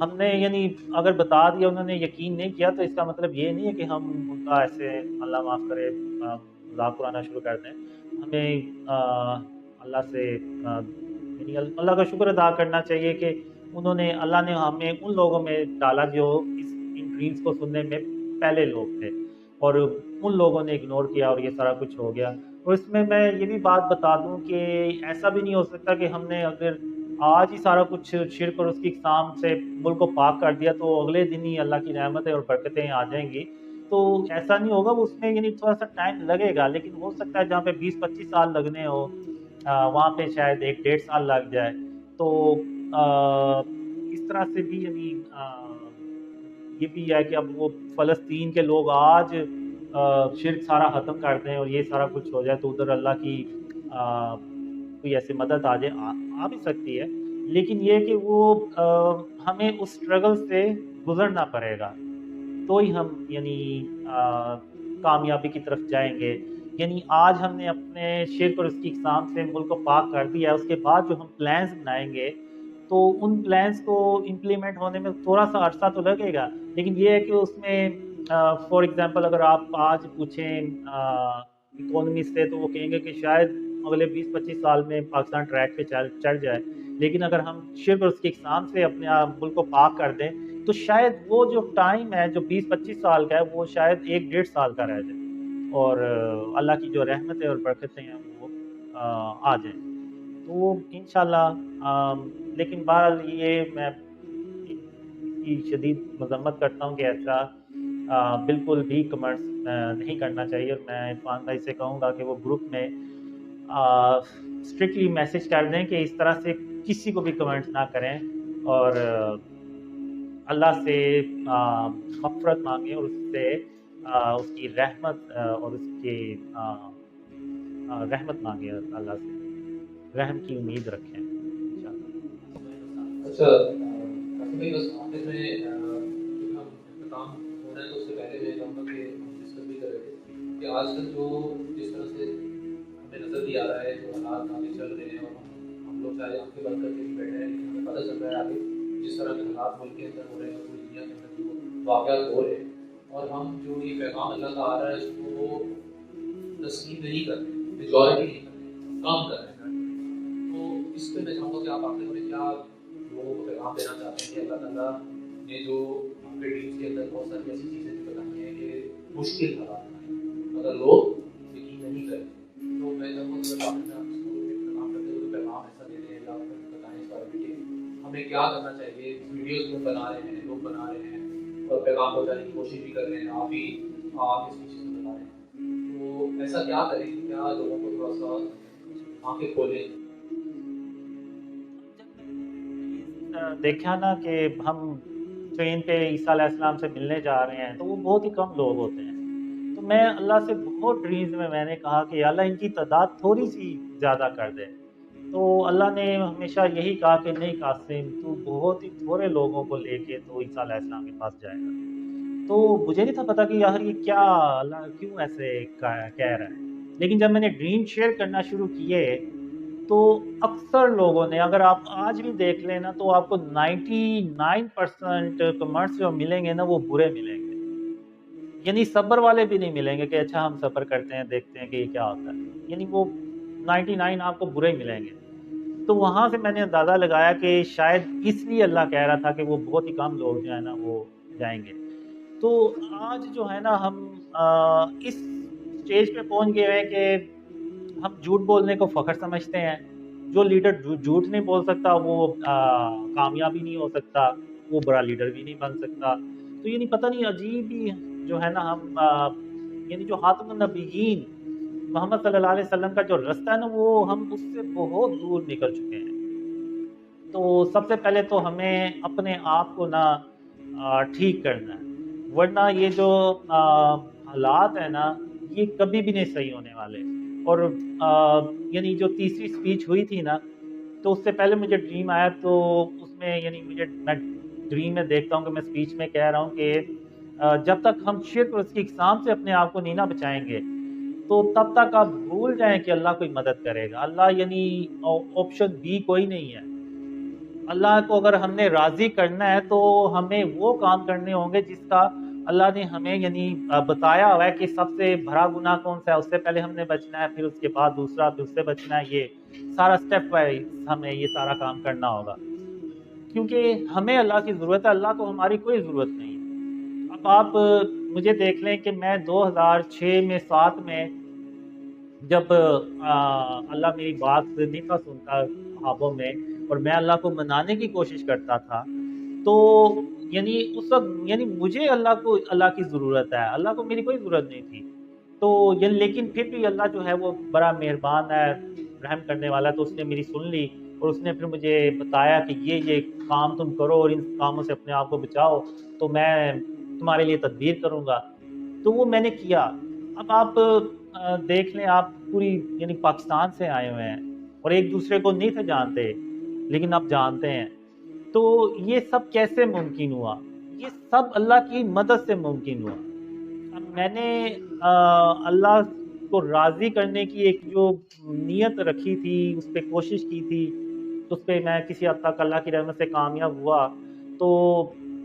ہم نے یعنی اگر بتا دیا انہوں نے یقین نہیں کیا تو اس کا مطلب یہ نہیں ہے کہ ہم ان کا ایسے اللہ معاف کرے مذاق اڑانا شروع کر دیں. ہمیں اللہ سے یعنی اللہ کا شکر ادا کرنا چاہیے کہ انہوں نے اللہ نے ہمیں ان لوگوں میں ڈالا جو ان ڈریمز کو سننے میں پہلے لوگ تھے اور ان لوگوں نے اگنور کیا اور یہ سارا کچھ ہو گیا. اور اس میں یہ بھی بات بتا دوں کہ ایسا بھی نہیں ہو سکتا کہ ہم نے اگر آج ہی سارا کچھ شرک اور اس کی اقسام سے ملک کو پاک کر دیا تو اگلے دن ہی اللہ کی رحمتیں اور برکتیں آ جائیں گی. تو ایسا نہیں ہوگا, اس میں یعنی تھوڑا سا ٹائم لگے گا, لیکن ہو سکتا ہے جہاں پہ 20-25 سال لگنے ہو وہاں پہ شاید 1-1.5 سال لگ جائے. تو اس طرح سے بھی یعنی یہ بھی ہے کہ اب وہ فلسطین کے لوگ آج شرک سارا ختم کر دیں اور یہ سارا کچھ ہو جائے تو ادھر اللہ کی کوئی ایسی مدد آ جائے, آ بھی سکتی ہے, لیکن یہ کہ وہ ہمیں اس اسٹرگل سے گزرنا پڑے گا تو ہی ہم یعنی کامیابی کی طرف جائیں گے. یعنی آج ہم نے اپنے شرک اور اس کی اقسام سے ملک کو پاک کر دیا ہے, اس کے بعد جو ہم پلانز بنائیں گے تو ان پلانز کو امپلیمنٹ ہونے میں تھوڑا سا عرصہ تو لگے گا, لیکن یہ ہے کہ اس میں فار ایگزامپل اگر آپ آج پوچھیں اکانومسٹ سے تو وہ کہیں گے کہ شاید اگلے 20-25 سال میں پاکستان ٹریک پہ چڑھ جائے, لیکن اگر ہم شرک اور اس کی اقسام سے اپنے ملک کو پاک کر دیں تو شاید وہ جو ٹائم ہے جو 20-25 سال کا ہے وہ شاید 1-1.5 سال کا رہ جائے اور اللہ کی جو رحمتیں اور برکتیں ہیں وہ آ جائیں. تو انشاءاللہ لیکن بہرحال یہ میں کی شدید مذمت کرتا ہوں کہ ایسا بالکل بھی کمنٹس نہیں کرنا چاہیے, اور میں عرفان بھائی سے کہوں گا کہ وہ گروپ میں اسٹرکٹلی میسج کر دیں کہ اس طرح سے کسی کو بھی کمنٹس نہ کریں اور اللہ سے مغفرت مانگیں اور اس سے اس کی رحمت اور اس کی رحمت مانگیں, اللہ سے رحم کی امید رکھیں انشاءاللہ. اچھا بھائی, بس آخر میں ہم اختتام ہو رہا ہے تو اس سے پہلے میں چاہوں گا کہ ہم ڈسکس بھی کر رہے تھے کہ آج کل جو جس طرح سے ہمیں نظر بھی آ رہا ہے جو حالات آگے چل رہے ہیں اور ہم لوگ چاہے آنکھیں بند کر کے بھی بیٹھے ہیں, لیکن ہمیں پتہ چل رہا ہے آگے جس طرح کے حالات ملک کے اندر ہو رہے ہیں اور پوری دنیا کے اندر جو واقعات ہو رہے ہیں اور ہم جو یہ پیغام اللہ کا آ رہا ہے اس کو تسلیم نہیں کر رہے, میجورٹی نہیں کر رہے, کام کر رہے ہیں. تو اس پہ میں چاہوں گا کہ آپ آخر میں کیا لوگوں کو پیغام دینا چاہتے ہیں کہ اللہ تعالیٰ نے جو آپ کے ڈریمس کے اندر بہت ساری ایسی چیزیں بھی بتائی ہیں کہ مشکل حالات ہیں, اگر لوگ یقین نہیں کریں تو میں چاہوں گا کہ آپ پیغام کرتے ہوئے پیغام ایسا دے دیں, اللہ بتائیں اس بارے میں کہ ہمیں کیا کرنا چاہیے. ویڈیوز لوگ بنا رہے ہیں, لوگ بنا رہے ہیں اور پیغام پہنچانے کی کوشش بھی کر رہے ہیں, آپ ہی آپ اس چیز کو بتا رہے ہیں, تو ایسا کیا کریں, کیا لوگوں کو تھوڑا سا آنکھیں کھولیں. دیکھا نا کہ ہم ٹرین پہ عیسیٰ علیہ السلام سے ملنے جا رہے ہیں تو وہ بہت ہی کم لوگ ہوتے ہیں, تو میں اللہ سے بہت ڈریمز میں نے کہا کہ اللہ ان کی تعداد تھوڑی سی زیادہ کر دے, تو اللہ نے ہمیشہ یہی کہا کہ نہیں قاسم, تو بہت ہی تھوڑے لوگوں کو لے کے تو عیسیٰ علیہ السلام کے پاس جائے گا. تو مجھے نہیں تھا پتا کہ یار یہ کیا اللہ کیوں ایسے کہہ رہا ہے, لیکن جب میں نے ڈریم شیئر کرنا شروع کیے تو اکثر لوگوں نے, اگر آپ آج بھی دیکھ لیں نا تو آپ کو 99% کمنٹس جو ملیں گے نا وہ برے ملیں گے, یعنی صبر والے بھی نہیں ملیں گے کہ اچھا ہم صبر کرتے ہیں دیکھتے ہیں کہ یہ کیا ہوتا ہے, یعنی وہ 99 آپ کو برے ملیں گے. تو وہاں سے میں نے اندازہ لگایا کہ شاید اس لیے اللہ کہہ رہا تھا کہ وہ بہت ہی کم لوگ جو ہے نا وہ جائیں گے. تو آج جو ہے نا ہم اس اسٹیج پہ پہنچ گئے ہیں کہ ہم جھوٹ بولنے کو فخر سمجھتے ہیں. جو لیڈر جھوٹ نہیں بول سکتا وہ کامیابی نہیں ہو سکتا, وہ بڑا لیڈر بھی نہیں بن سکتا. تو یعنی پتہ نہیں عجیب ہی جو ہے نا ہم یعنی جو خاتم النبیین محمد صلی اللہ علیہ وسلم کا جو رستہ ہے نا وہ ہم اس سے بہت دور نکل چکے ہیں. تو سب سے پہلے تو ہمیں اپنے آپ کو نا ٹھیک کرنا ہے, ورنہ یہ جو حالات ہیں نا یہ کبھی بھی نہیں صحیح ہونے والے. اور یعنی جو تیسری سپیچ ہوئی تھی نا تو اس سے پہلے مجھے ڈریم آیا, تو اس میں یعنی میں ڈریم میں دیکھتا ہوں کہ میں سپیچ میں کہہ رہا ہوں کہ جب تک ہم شرک اور اس کی اقسام سے اپنے آپ کو نہیں نہ بچائیں گے تو تب تک آپ بھول جائیں کہ اللہ کوئی مدد کرے گا. اللہ یعنی آپشن بی کوئی نہیں ہے. اللہ کو اگر ہم نے راضی کرنا ہے تو ہمیں وہ کام کرنے ہوں گے جس کا اللہ نے ہمیں یعنی بتایا ہوا ہے کہ سب سے بڑا گناہ کون سا ہے، اس سے پہلے ہم نے بچنا ہے، پھر اس کے بعد دوسرا، پھر اس سے بچنا ہے. یہ سارا سٹیپ وائز ہمیں یہ سارا کام کرنا ہوگا، کیونکہ ہمیں اللہ کی ضرورت ہے، اللہ کو ہماری کوئی ضرورت نہیں ہے. اب آپ مجھے دیکھ لیں کہ میں 2006 میں 7 میں جب اللہ میری بات نہیں تھا سنتا خوابوں میں، اور میں اللہ کو منانے کی کوشش کرتا تھا، تو یعنی اس وقت یعنی مجھے اللہ کی ضرورت ہے، اللہ کو میری کوئی ضرورت نہیں تھی. تو لیکن پھر بھی اللہ جو ہے وہ بڑا مہربان ہے، رحم کرنے والا، تو اس نے میری سن لی، اور اس نے پھر مجھے بتایا کہ یہ کام تم کرو اور ان کاموں سے اپنے آپ کو بچاؤ، تو میں تمہارے لیے تدبیر کروں گا. تو وہ میں نے کیا. اب آپ دیکھ لیں، آپ پوری یعنی پاکستان سے آئے ہوئے ہیں اور ایک دوسرے کو نہیں تھے جانتے، لیکن آپ جانتے ہیں. تو یہ سب کیسے ممکن ہوا؟ یہ سب اللہ کی مدد سے ممکن ہوا. اب میں نے اللہ کو راضی کرنے کی ایک جو نیت رکھی تھی، اس پہ کوشش کی تھی، اس پہ میں کسی حد تک اللہ کی رحمت سے کامیاب ہوا. تو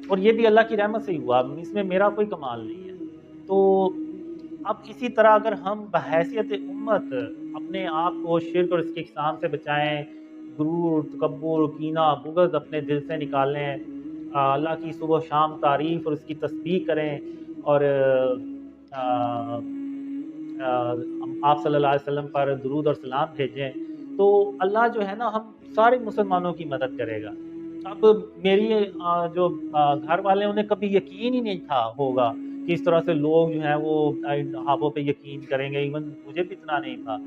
اور یہ بھی اللہ کی رحمت سے ہی ہوا، اس میں میرا کوئی کمال نہیں ہے. تو اب اسی طرح اگر ہم بحیثیت امت اپنے آپ کو شرک اور اس کی اقسام سے بچائیں، غرور، تکبر، کینہ، بغض اپنے دل سے نکالیں، اللہ کی صبح و شام تعریف اور اس کی تسبیح کریں، اور آپ صلی اللہ علیہ وسلم پر درود اور سلام بھیجیں، تو اللہ جو ہے نا ہم سارے مسلمانوں کی مدد کرے گا. اب میری جو گھر والے انہیں کبھی یقین ہی نہیں تھا ہوگا کہ اس طرح سے لوگ جو ہیں وہ خوابوں پہ یقین کریں گے، ایون مجھے بھی اتنا نہیں تھا،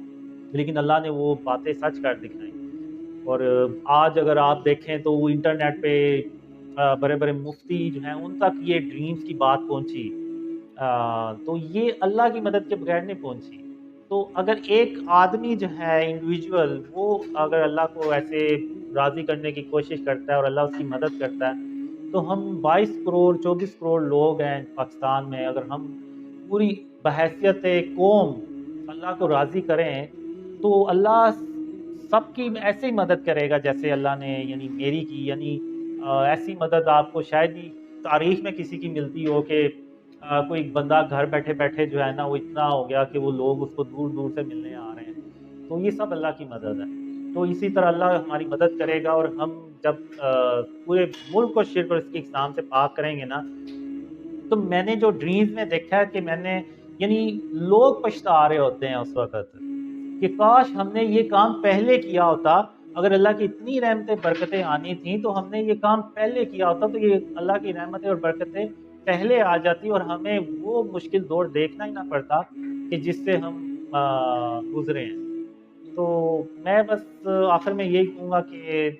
لیکن اللہ نے وہ باتیں سچ کر دکھائیں. اور آج اگر آپ دیکھیں تو وہ انٹرنیٹ پہ بڑے بڑے مفتی جو ہیں ان تک یہ ڈریمز کی بات پہنچی، تو یہ اللہ کی مدد کے بغیر نہیں پہنچی. تو اگر ایک آدمی جو ہے انڈیویجول، وہ اگر اللہ کو ایسے راضی کرنے کی کوشش کرتا ہے اور اللہ اس کی مدد کرتا ہے، تو ہم 22 کروڑ 24 کروڑ لوگ ہیں پاکستان میں، اگر ہم پوری بحیثیت قوم اللہ کو راضی کریں تو اللہ سب کی ایسے ہی مدد کرے گا جیسے اللہ نے یعنی میری کی. یعنی ایسی مدد آپ کو شاید ہی تاریخ میں کسی کی ملتی ہو کہ کوئی بندہ گھر بیٹھے بیٹھے جو ہے نا وہ اتنا ہو گیا کہ وہ لوگ اس کو دور دور سے ملنے آ رہے ہیں. تو یہ سب اللہ کی مدد ہے. تو اسی طرح اللہ ہماری مدد کرے گا، اور ہم جب پورے ملک کو شرک اور اس کی اقسام سے پاک کریں گے نا، تو میں نے جو ڈریمز میں دیکھا ہے کہ میں نے یعنی لوگ پچھتا رہے ہوتے ہیں اس وقت کہ کاش ہم نے یہ کام پہلے کیا ہوتا. اگر اللہ کی اتنی رحمتیں برکتیں آنی تھیں تو ہم نے یہ کام پہلے کیا ہوتا، تو یہ اللہ کی رحمتیں اور برکتیں پہلے آ جاتی اور ہمیں وہ مشکل دور دیکھنا ہی نہ پڑتا کہ جس سے ہم گزرے ہیں. تو میں بس آخر میں یہی کہوں گا کہ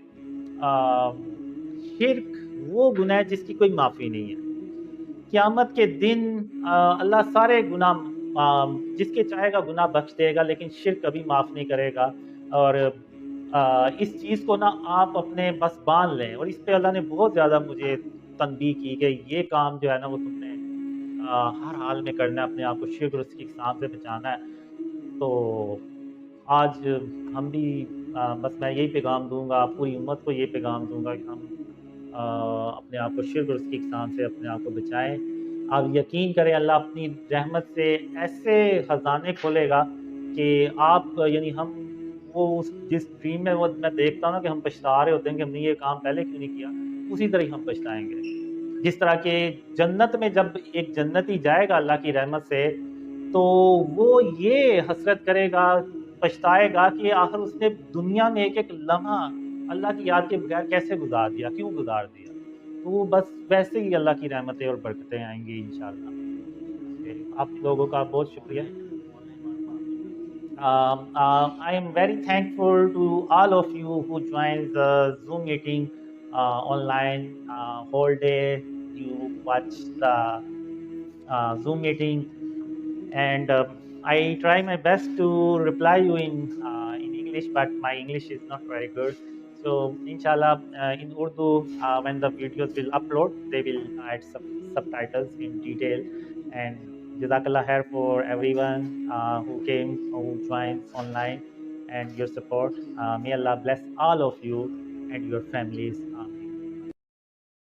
شرک وہ گناہ ہے جس کی کوئی معافی نہیں ہے. قیامت کے دن اللہ سارے گناہ جس کے چاہے گا گناہ بخش دے گا، لیکن شرک کبھی معاف نہیں کرے گا. اور اس چیز کو نا آپ اپنے بس باندھ لیں، اور اس پہ اللہ نے بہت زیادہ مجھے تنبیہ کی کہ یہ کام جو ہے نا وہ تم نے ہر حال میں کرنا ہے، اپنے آپ کو شرک اور اس کی اقسام سے بچانا ہے. تو آج ہم بھی بس میں یہی پیغام دوں گا، پوری امت کو یہ پیغام دوں گا کہ ہم اپنے آپ کو شرک اور اس کی اقسام سے اپنے آپ کو بچائیں. آپ یقین کریں اللہ اپنی رحمت سے ایسے خزانے کھولے گا کہ آپ یعنی ہم وہ جس ڈریم میں وہ میں دیکھتا ہوں نا کہ ہم پچھتا رہے ہوتے ہیں کہ ہم نے یہ کام پہلے کیوں نہیں کیا، اسی طرح ہم پچھتائیں گے. جس طرح کہ جنت میں جب ایک جنتی جائے گا اللہ کی رحمت سے، تو وہ یہ حسرت کرے گا، پچھتائے گا کہ آخر اس نے دنیا میں ایک ایک لمحہ اللہ کی یاد کے بغیر کیسے گزار دیا، کیوں گزار دیا. تو وہ بس ویسے ہی اللہ کی رحمتیں اور برکتیں آئیں گی انشاءاللہ. آپ لوگوں کا بہت شکریہ. I am very thankful to all of you who joined the Zoom meeting online whole day. You watch the Zoom meeting, and I try my best to reply you in English, but my English is not very good. So inshallah in Urdu when the videos will upload, they will add some subtitles in detail. And Jazakallah khair for everyone who came, who joined online, and your support. May Allah bless all of you, and your families.